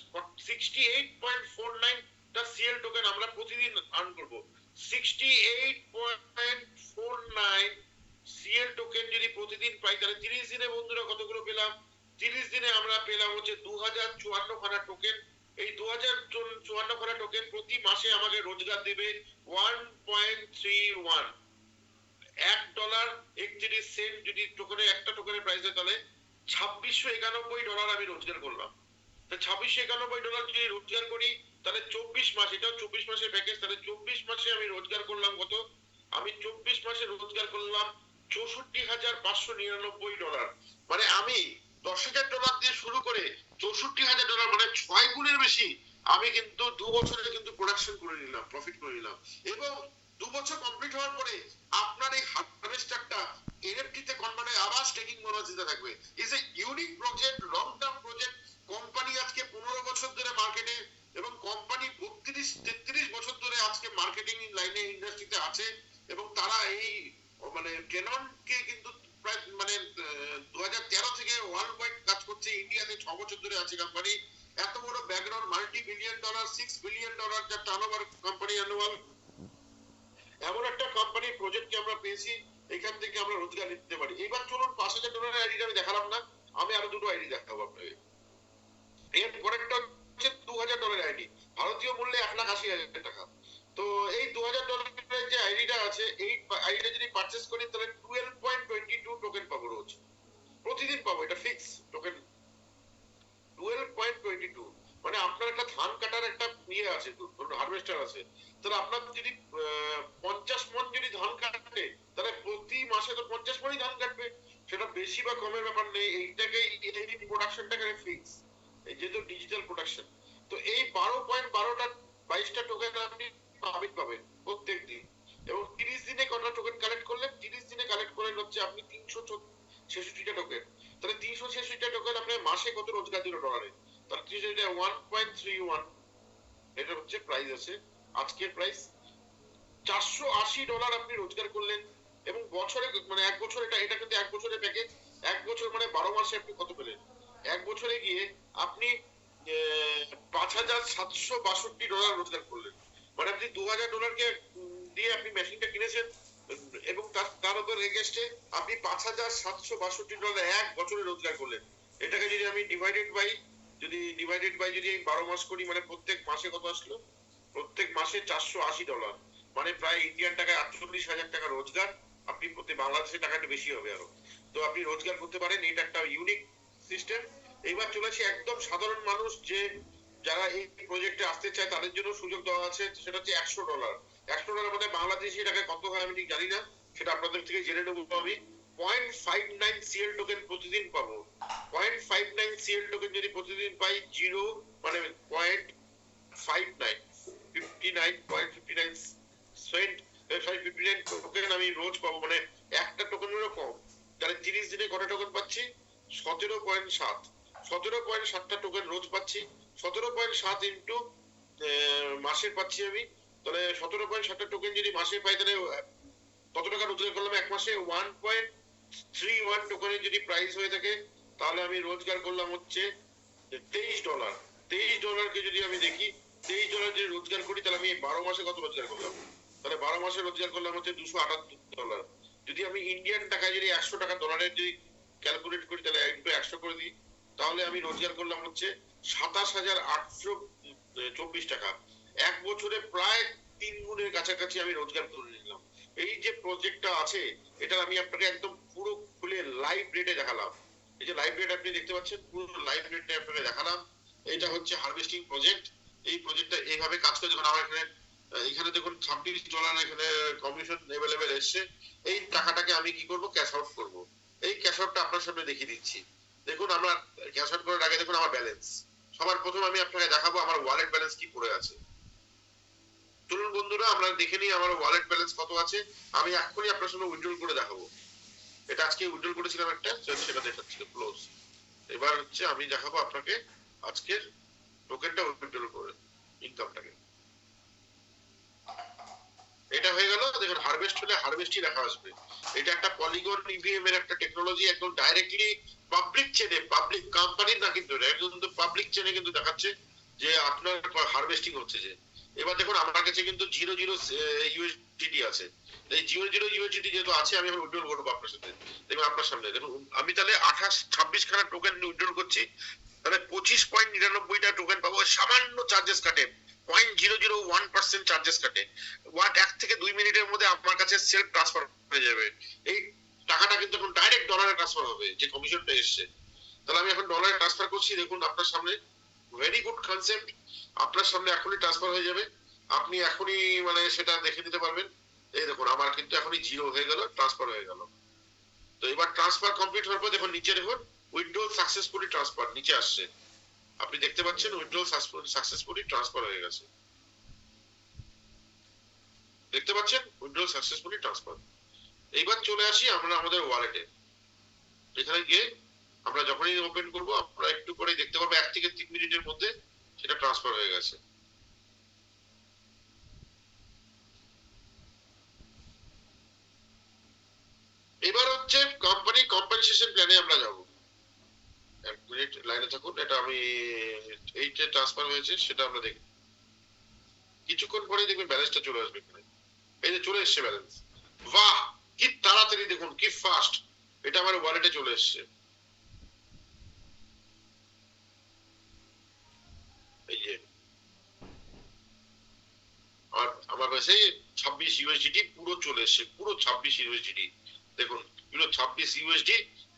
68.49টা সিএল টোকেন আমরা প্রতিদিন আর্ন করবো। 68.49 সিএল টোকেন যদি প্রতিদিন পাই, তাহলে 30 দিনে বন্ধুরা কতগুলো পেলাম? 30 দিনে আমরা পেলাম হচ্ছে 2,054 খানা টোকেন। এই 2,054 খানা টোকেন প্রতি মাসে আমাকে রোজগার দেবে 1.31 $1.31 যদি টোকেনের একটা টোকেনের প্রাইস হয়, তাহলে $2,691 আমি রোজগার করলাম। $2,691 যদি রোজগার করি, তাহলে 24 মাস, এটাও 24 মাসের প্যাকেজ, তাহলে 24 মাসে আমি রোজগার করলাম কত? আমি 24 মাসে রোজগার করলাম $64,599। মানে আমি $10,000 দিয়ে শুরু করে $64,000 মানে 6 গুণের বেশি আমি কিন্তু 2 বছরে কিন্তু প্রোডাকশন করে নিলাম, প্রফিট করে নিলাম। এবং 2 বছর কমপ্লিট হওয়ার পরে আপনার এই হারভেস্টারটা এনএফটি তে কনভার্ট হয়ে আবার স্টেকিং বোনাস দিতে থাকবে। Is a unique project, long term project. Company আজকে 15 বছর ধরে মার্কেটে, এবং কোম্পানি 32-33 বছর ধরে আজকে মার্কেটিং লাইনে ইন্ডাস্ট্রিতে আছে, এবং তারা এই মানে ক্যাননকে কিন্তু প্রায় মানে 2013 থেকে ওয়ার্ল্ড ওয়াইড কাজ করছে। ইন্ডিয়াতে 6 বছর ধরে আছে কোম্পানি। এত বড় ব্যাকগ্রাউন্ড, $multi-billion $6 billion যা টার্নওভার কোম্পানি অ্যানুয়াল, এমন একটা কোম্পানির প্রজেক্টকে আমরা পেয়েছি, এখান থেকে আমরা রোজগার নিতে পারি। এবার চলুন $5,000 আইডিটা আমি দেখালাম না, আমি আরো দুটো আইডি দেখাবো আপনাকে। এর পরেরটা হচ্ছে $2,000 আইডি, ভারতীয় মূল্যে 1,80,000 টাকা। তো এই $2,000 যে আইডিটা আছে, এই আইডিটা যদি পারচেস করি, তাহলে 12.22 টোকেন পাবো রোজ, প্রতিদিন পাবো, এটা ফিক্স টোকেন। 12.22 মানে আপনার একটা ধান কাটার একটা ইয়ে আছে, হারভেস্টার আছে, তাহলে আপনার যদি 50 মণ যদি ধান কাটে, তাহলে প্রতি মাসে তো 50 মণই ধান কাটবে। সেটা বেশি বা কমের ব্যাপার নেই, এইটাকে এই প্রোডাকশনটাকে ফিক্স, এই যেহেতু ডিজিটাল প্রোডাকশন। তো এই 12.12টা 22টা টোকেন আপনি পাবেন প্রত্যেক দিন। এবং 30 দিনে কটা টোকেন কালেক্ট করলেন? 30 দিনে কালেক্ট করলেন হচ্ছে আপনি 366টা টোকেন। তাহলে 366টা টোকেন আপনার মাসে কত রোজগার দিল ডলারে? তাহলে 1.31, এটা হচ্ছে প্রাইস আছে, আজকের প্রাইস $480 আপনি রোজগার করলেন। এবং বছরে মানে এক বছর, এটা কিন্তু এক বছরের প্যাকেজ। এক বছর মানে 12 মাসে আপনি কত পেলেন? এক বছরে গিয়ে আপনি $5,762 রোজগার করলেন। মানে আপনি $2,000 দিয়ে আপনি মেশিনটা কিনেছেন, এবং তার উপর এগেস্টে আপনি $5,762 এক বছরে রোজগার করলেন। এটাকে যদি আমি ডিভাইডেড বাই যদি 12 মাস করি, মানে প্রত্যেক মাসে কত আসলো? প্রত্যেক মাসে $480, মানে প্রায় ইন্ডিয়ান টাকায় 48,000 টাকা রোজগার। আপনি প্রতি বাংলাদেশের টাকাটা বেশি হবে আরো। তো আপনি রোজগার করতে পারেন, এটা একটা ইউনিক সিস্টেম। এবার চলেছি একদম সাধারণ মানুষ, যে যারা এই প্রজেক্টে আসতে চায় তাদের জন্য সুযোগ দেওয়া আছে, সেটা হচ্ছে $100। $100 মানে বাংলাদেশি টাকায় কত হয় আমি ঠিক জানি না, সেটা আপনাদের থেকে জেনে নেবো আমি। 0.596 সিএল টোকেন প্রতিদিন পাবো। 0.59 সিএল টোকেন যদি প্রতিদিন পাই, জিরো মানে 0.59 59.59 সেন্ট, সরি 59 টোকেন আমি রোজ পাবো, মানে একটা টোকেনেরও কম। তাহলে 30 দিনে কত টোকেন পাচ্ছি? 17.7, 17.7টা টোকেন রোজ পাচ্ছি। 17.7 ইন্টু মাসে পাচ্ছি আমি, তাহলে 17.7টা টোকেন যদি মাসে পাই, তাহলে কত টাকা রোজগার করলাম এক মাসে? 1.31 টোকেনের যদি প্রাইস হয়ে থাকে, তাহলে আমি রোজগার করলাম হচ্ছে $23। $23কে যদি আমি দেখি, $23 যদি রোজগার করি, তাহলে আমি 12 মাসে কত রোজগার করলাম? তাহলে 12 মাসে রোজগার করলাম হচ্ছে $278। যদি আমি ইন্ডিয়ান টাকায় যদি 100 টাকা ডলারের যদি ক্যালকুলেট করি, তাহলে একটু 100 করে দিই, তাহলে আমি রোজগার করলাম হচ্ছে 27,824 টাকা। এক বছরে প্রায় 3 গুণের কাছাকাছি আমি রোজগার করে নিলাম। এই যে প্রজেক্টটা আছে, এটা আমি আপনাকে একদম পুরো খুলে লাইভ রেটে দেখালাম। এই যে লাইভ রেট আপনি দেখতে পাচ্ছেন, পুরো লাইভ রেটটা আপনাকে দেখালাম। এটা হচ্ছে হারভেস্টিং প্রজেক্ট। এই প্রজেক্টটা এইভাবে কাজ করে। দেখুন আমার এখানে দেখুন $26 এখানে কমিশন অ্যাভেলেবেল এসছে। এই টাকাটাকে আমি কি করব? ক্যাশ আউট করব। এই ক্যাশ আউটটা আপনার সামনে দেখিয়ে দিচ্ছি। দেখুন আমরা ক্যাশ আউট করার আগে দেখুন আমার ব্যালেন্স। সবার প্রথম আমি আপনাকে দেখাবো আমার ওয়ালেট ব্যালেন্স কি পড়ে আছে। চলুন বন্ধুরা আমরা দেখে নিই আমার ওয়ালেট ব্যালেন্স কত আছে। আমি এখনই আপনার সামনে উইথড্রল করে দেখাবো। এটা আজকে উইথড্রল করেছিলাম একটা, সেটা দেখাচ্ছিল ক্লোজ। এবার হচ্ছে আমি দেখাবো আপনাকে আজকের টোকেনটা উইথড্রল করে ইনকামটাকে। এটা হয়ে গেল। দেখুন হারভেস্ট হলে হারভেস্টই দেখা আসবে। এটা একটা পলিগন ইভিএম এর একটা টেকনোলজি, একদম ডাইরেক্টলি পাবলিক চেনে, পাবলিক কোম্পানির না কিন্তু, একদম পাবলিক চেনে কিন্তু দেখাচ্ছে যে আপনার হারভেস্টিং হচ্ছে। যে এবার দেখুন আমার কাছে কিন্তু 00 ইউএসডিটি আছে। এই 00 ইউএসডিটি যেহেতু আছে, আমি এখন উইথড্রল করবো আপনার সাথে। দেখুন আপনার সামনে দেখুন আমি তাহলে 26 খানা টোকেন উইথড্রল করছি, তাহলে 25.99টা টোকেন পাবো। সামান্য চার্জেস কাটে, 0.001% চার্জেস কাটে। 1 থেকে 2 মিনিটের মধ্যে আমার কাছে সেলফ ট্রান্সফার হয়ে যাবে। এই টাকাটা কিন্তু এখন ডাইরেক্ট ডলারে ট্রান্সফার হবে, যে কমিশনটা এসছে। তাহলে আমি এখন ডলারে ট্রান্সফার করছি। দেখুন আপনার সামনে ভেরি গুড কনসেপ্ট, আপনার সামনে এখনই ট্রান্সফার হয়ে যাবে। আপনি এখনই মানে সেটা দেখে নিতে পারবেন। এই দেখুন আমার কিন্তু এখনই জিরো হয়ে গেল, ট্রান্সফার হয়ে গেল। তো এবার ট্রান্সফার কমপ্লিট হওয়ার পর দেখুন নিচে দেখুন উইথড্রল সাকসেসফুলি ট্রান্সফার নিচে আসছে। আপনি দেখতে পাচ্ছেন উইথড্রল সাকসেসফুলি ট্রান্সফার হয়ে গেছে। দেখতে পাচ্ছেন উইথড্রল সাকসেসফুলি ট্রান্সফার। এইবার চলে আসি আমরা আমাদের ওয়ালেটে। এখানে গিয়ে আমরা যখনই ওপেন করব, আমরা একটু পরে দেখতে পাবো 1 থেকে 3 মিনিটের মধ্যে সেটা ট্রান্সফার হয়ে গেছে। এবার হচ্ছে কোম্পানি কম্পেনসেশন প্ল্যানে আমরা যাব। 1 মিনিট লাইনে থাকুন। এটা আমি এই যে ট্রান্সফার হয়েছে সেটা আমরা দেখি। কিছুক্ষণ পরেই দেখবেন ব্যালেন্সটা চলে আসবে এখানে। এই যে চলে এসেছে ব্যালেন্স। বাহ, কি তাড়াতাড়ি, দেখুন কি ফাস্ট, এটা আমার ওয়ালেটে চলে এসেছে। এই যে আমার কাছে 26 ইউএসডিটি পুরো চলে এসেছে, পুরো 26 ইউএসডিটি। দেখুন পুরো 26 ইউএসডি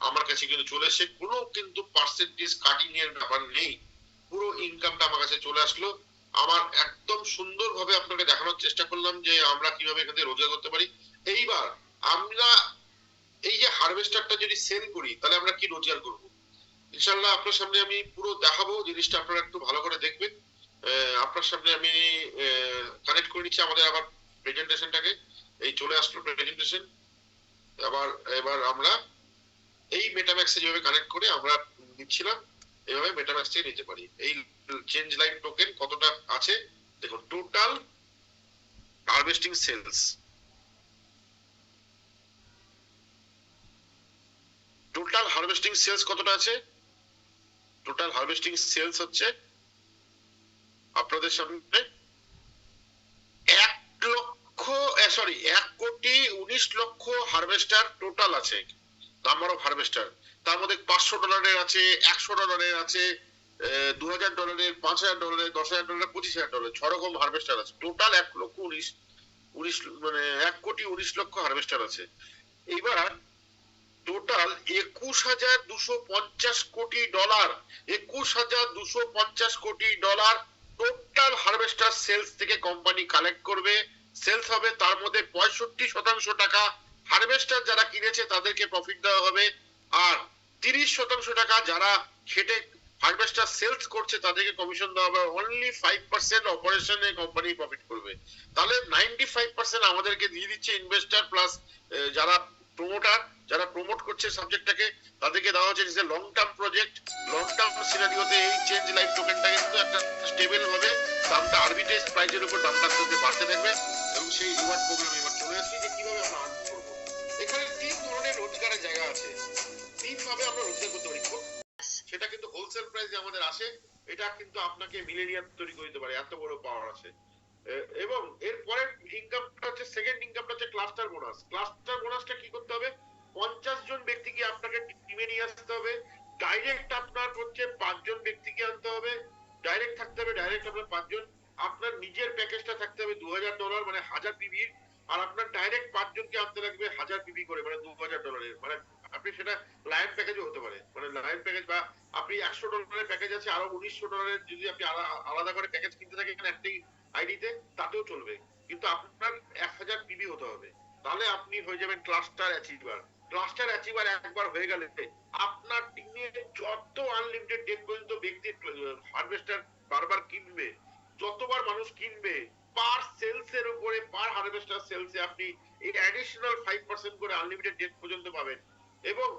আমার কাছে কিন্তু চলে এসেছে। কোনো কিন্তু পার্সেন্টেজ কাটিং এর ব্যাপার নেই, পুরো ইনকামটা আমার কাছে চলে আসলো। আমার একদম সুন্দরভাবে আপনাকে দেখানোর চেষ্টা করলাম যে আমরা কিভাবে এখান থেকে রোজগার করতে পারি। এইবার আমরা এই যে হারভেস্টারটা যদি সেল করি, তাহলে আমরা কি রোজগার করব ইনশাআল্লাহ আপনার সামনে আমি পুরো দেখাবো। জিনিসটা আপনারা একটু ভালো করে দেখবেন। আপনার সামনে আমি কানেক্ট করে নিচ্ছি আমাদের আবার প্রেজেন্টেশনটাকে। এই চলে আসলো প্রেজেন্টেশন। এবার আমরা এই মেটাম্যাক্সে যেভাবে কানেক্ট করে আমরা দিচ্ছিলাম, এইভাবে মেটাম্যাক্স থেকে নিতে পারি। এই চেঞ্জ লাইন টোকেন কতটা আছে দেখুন। Total harvesting sales, total harvesting sales কতটা আছে? টোটাল হারভেস্টিং সেলস হচ্ছে আপনাদের সামনে 1,19,00,000 হারভেস্টার টোটাল আছে, নাম্বার অফ হারভেস্টার। তার মধ্যে $500 আছে, $100 আছে, $2,000, $5,000, $10,000, $25,000, 6 রকম হারভেস্টার আছে। টোটাল 1,19,00,000 হারভেস্টার আছে। এইবার টোটাল $21,250 কোটি, $21,250 কোটি টোটাল হারভেস্টার সেলস থেকে কোম্পানি কালেক্ট করবে, সেলস হবে। তার মধ্যে 65% টাকা হারভেস্টার যারা কিনেছে তাদেরকে প্রফিট দেওয়া হবে, আর 30% টাকা যারা খেটে হারভেস্টার সেলস করছে তাদেরকে কমিশন দেওয়া হবে, অনলি 5% অপারেশনে কোম্পানি প্রফিট করবে। তাহলে 95% আমাদেরকে দিয়ে দিচ্ছে ইনভেস্টার প্লাস যারা প্রমোটার, যারা প্রমোট করছে সাবজেক্টটাকে, তাদেরকে দেওয়া হচ্ছে যে long term project, long term সিনারিওতে এই চেঞ্জ লাইফ টোকেনটা কিন্তু একটা স্টেবল হবে, দামটা আরবিট্রেজ প্রাইজের উপর দামটা বাড়তে থাকবে, এবং সেই রিওয়ার্ড প্রোগ্রাম এবার চলে আসছে যে কিভাবে আমরা আর্ন করবো। এখানে 3 ধরনের রোজগারের জায়গা আছে, 3 ভাবে আমরা রোজগার করতে পারি। সেটা কিন্তু হোলসেল প্রাইসে আমাদের আসে, এটা কিন্তু আপনাকে মিলেনিয়াম তৈরি করে দিতে পারে, এত বড় পাওয়ার আছে। এবং এর পরের ইনকামটা হচ্ছে, সেকেন্ড ইনকামটা হচ্ছে ক্লাস্টার বোনাস। ক্লাস্টার বোনাসটা কি করতে হবে, 50 জন ব্যক্তিকে আপনাকে টিমে নিয়ে আসতে হবে, ডাইরেক্ট আপনার হচ্ছে 5 জন ব্যক্তিকে আনতে হবে, ডাইরেক্ট থাকতে হবে, ডাইরেক্ট আপনার 5 জন, আপনার নিজের প্যাকেজটা থাকতে হবে $2000 মানে 1000 পিভির, আর আপনার ডাইরেক্ট 5 জনকে আনতে লাগবে 1000 পিভি করে, মানে $2000, মানে আপনি সেটা লায়ন প্যাকেজও হতে পারে, মানে লায়ন প্যাকেজ, বা আপনি $100 প্যাকেজ আছে, আরো $1900 যদি আপনি আলাদা করে প্যাকেজ কিনতে থাকেন একটি আইডিতে, তাতেও চলবে, কিন্তু আপনার 1000 পিবি হতে হবে, তাহলে আপনি হয়ে যাবেন ক্লাস্টার অ্যাচিভার। ক্লাস্টার অ্যাচিভার একবার হয়ে গেলে আপনার টিমে যত আনলিমিটেড ডেট পর্যন্ত ব্যক্তি হারভেস্টার বারবার কিনবে, যতবার মানুষ কিনবে, পার সেলস এর উপরে, পার হারভেস্টার সেলসে আপনি এই অ্যাডিশনাল 5% করে আনলিমিটেড ডেট পর্যন্ত পাবেন, এবং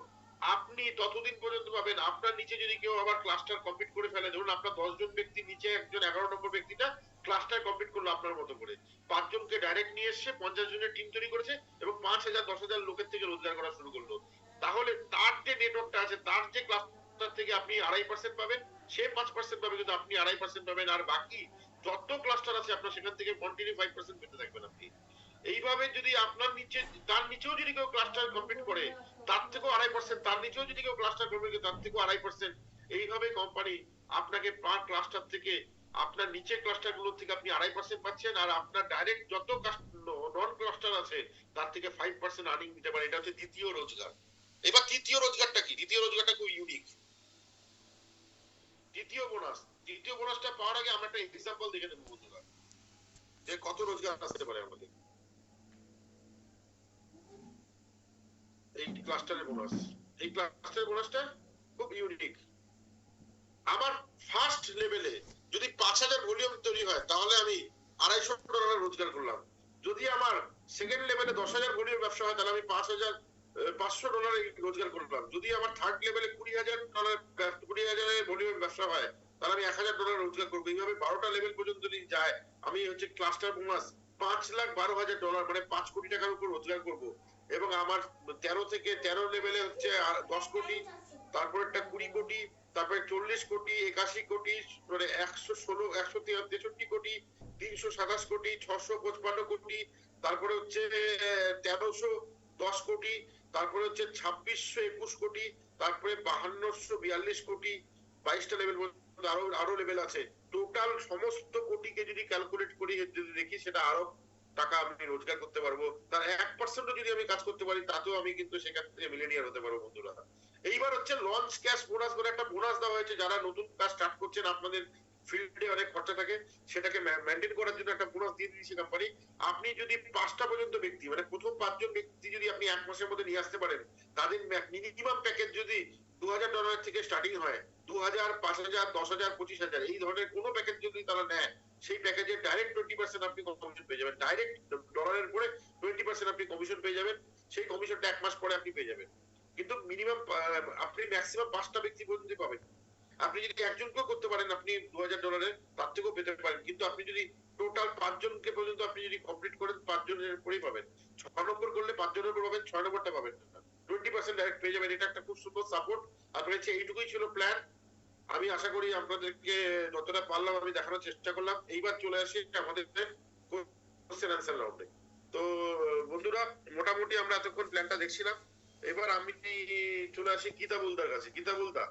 আপনি ততদিন পর্যন্ত পাবেন। আপনার নিচে যদি কেউ আবার ক্লাস্টার কমপ্লিট করে ফেলে, ধরুন আপনার 10 জন ব্যক্তি নিচে একজন 11 নম্বর ব্যক্তিটা ক্লাস্টার কমপ্লিট করলো আপনার মতো করে, 5 জনকে ডাইরেক্ট নিয়ে এসে 50 জনের টিম তৈরি করেছে এবং 5000 10,000 লোকের থেকে রোজগার করা শুরু করলো, তাহলে তার যে নেটওয়ার্কটা আছে, তার যে ক্লাস্টার থেকে আপনি 2.5% পাবেন, সে 5% পাবে, কিন্তু আপনি 2.5% পাবেন, আর বাকি যত ক্লাস্টার আছে আপনার সেখান থেকে কন্টিনিউ 5% পেতে থাকবেন আপনি। এইভাবে যদি আপনার নিচে, তার নিচেও যদি কেউ ক্লাস্টার কমপ্লিট করে, তার থেকেও 2.5%, তার নিচেও যদি কেউ ক্লাস্টার কমপ্লিট করে, তার থেকেও 2.5%, এইভাবে কোম্পানি আপনাকে পার ক্লাস্টার থেকে, আপনার নিচে ক্লাস্টার গুলো থেকে আপনি 2.5% পাচ্ছেন, আর আপনার ডাইরেক্ট যত নন ক্লাস্টার আছে তার থেকে 5% আর্নিং দিতে পারে। এটা হচ্ছে দ্বিতীয় রোজগার। এবার তৃতীয় রোজগারটা কি? দ্বিতীয় রোজগারটা খুব ইউনিক। দ্বিতীয় বোনাস, দ্বিতীয় বোনাসটা পাওয়ার আগে আমরা একটা এক্সাম্পল দেখে নেব বন্ধুরা, যে কত রোজগার আসতে পারে আমাদের এই ক্লাস্টারের বোনাস। এই ক্লাস্টারের বোনাসটা খুব ইউনিক। আমার ফার্স্ট লেভেলে যদি 5000 ভলিউম তৈরি হয়, তাহলে আমি $250 রোজগার করলাম। যদি আমার সেকেন্ড লেভেলে 10,000 ভলিউম ব্যবসা হয়, তাহলে আমি $500 রোজগার করলাম। যদি আমার থার্ড লেভেলে $20,000 ভলিউম ব্যবসা হয়, তাহলে আমি $1000 রোজগার করবো। এইভাবে 12টা লেভেল পর্যন্ত যদি যায়, আমি হচ্ছে ক্লাস্টার বোনাস $5,12,000 মানে 5 কোটি টাকার উপর রোজগার করব। এবং আমার 13 থেকে 13 লেভেলে হচ্ছে 10 কোটি, তারপরেরটা 20 কোটি, তারপরে 40 কোটি, 81 কোটি, মানে 163 কোটি, 327 কোটি, 655 কোটি, তারপরে হচ্ছে 1310 কোটি, তারপরে হচ্ছে 2621 কোটি, তারপরে 5242 কোটি, 22টা লেভেল পর্যন্ত আরো লেভেল আছে। টোটাল সমস্ত কোটিকে যদি ক্যালকুলেট করি, যদি দেখি, সেটা আরো টাকা আমি রোজগার করতে পারবো। তার 1% যদি আমি কাজ করতে পারি, তাতেও আমি কিন্তু সেখান থেকে মিলেনিয়ার হতে পারবো বন্ধুরা। এইবার হচ্ছে লঞ্চ ক্যাশ বোনাস বলে একটা বোনাস দেওয়া হয়েছে, যারা নতুন কাজ স্টার্ট করছেন, আপনাদের ফিল্ডে অনেক খরচা থাকে, সেটাকে মেনটেন করার জন্য একটা বোনাস দিয়ে দিয়েছে কোম্পানি। আপনি যদি 5টা পর্যন্ত ব্যক্তি, মানে প্রথম 5 জন ব্যক্তি যদি আপনি 1 মাসের মধ্যে নিয়ে আসতে পারেন, তাদের মিনিমাম প্যাকেজ যদি $2000 থেকে স্টার্টিং হয়, 2000, 5000, 10,000, 25,000, এই ধরনের কোনো প্যাকেজ যদি তারা নেয়, সেই প্যাকেজে ডাইরেক্ট 20% আপনি কমিশন পেয়ে যাবেন। ডাইরেক্ট ডলারের পরে 20% আপনি কমিশন পেয়ে যাবেন। সেই কমিশনটা 1 মাস পরে আপনি পেয়ে যাবেন, কিন্তু মিনিমাম আপনি ম্যাক্সিমাম 5টা ব্যক্তি পর্যন্ত পাবেন। আপনি যদি একজনকেও করতে পারেন, আপনি $2000, তার থেকেও পেতে পারেন, কিন্তু আপনি যদি টোটাল 5 জনকে পর্যন্ত আপনি যদি কমপ্লিট করেন, 5 জনের পরেই পাবেন। 6 নম্বর করলে 5 জনের পর পাবেন, 6 নম্বরটা পাবেন না, 20% ডাইরেক্ট পেয়ে যাবেন। এটা একটা খুব সুন্দর সাপোর্ট। আপনার হচ্ছে এইটুকুই ছিল প্ল্যান। আমি আশা করি আপনাদেরকে যতটা পারলাম আমি দেখানোর চেষ্টা করলাম। এইবার চলে আসি আমাদের কোশ্চেন অ্যান্সার রাউন্ডে। তো বন্ধুরা, মোটামুটি আমরা এতক্ষণ প্ল্যানটা দেখছিলাম। এবার আমি চলে আসি কিতাবুলদার কাছে। কিতাবুলদা,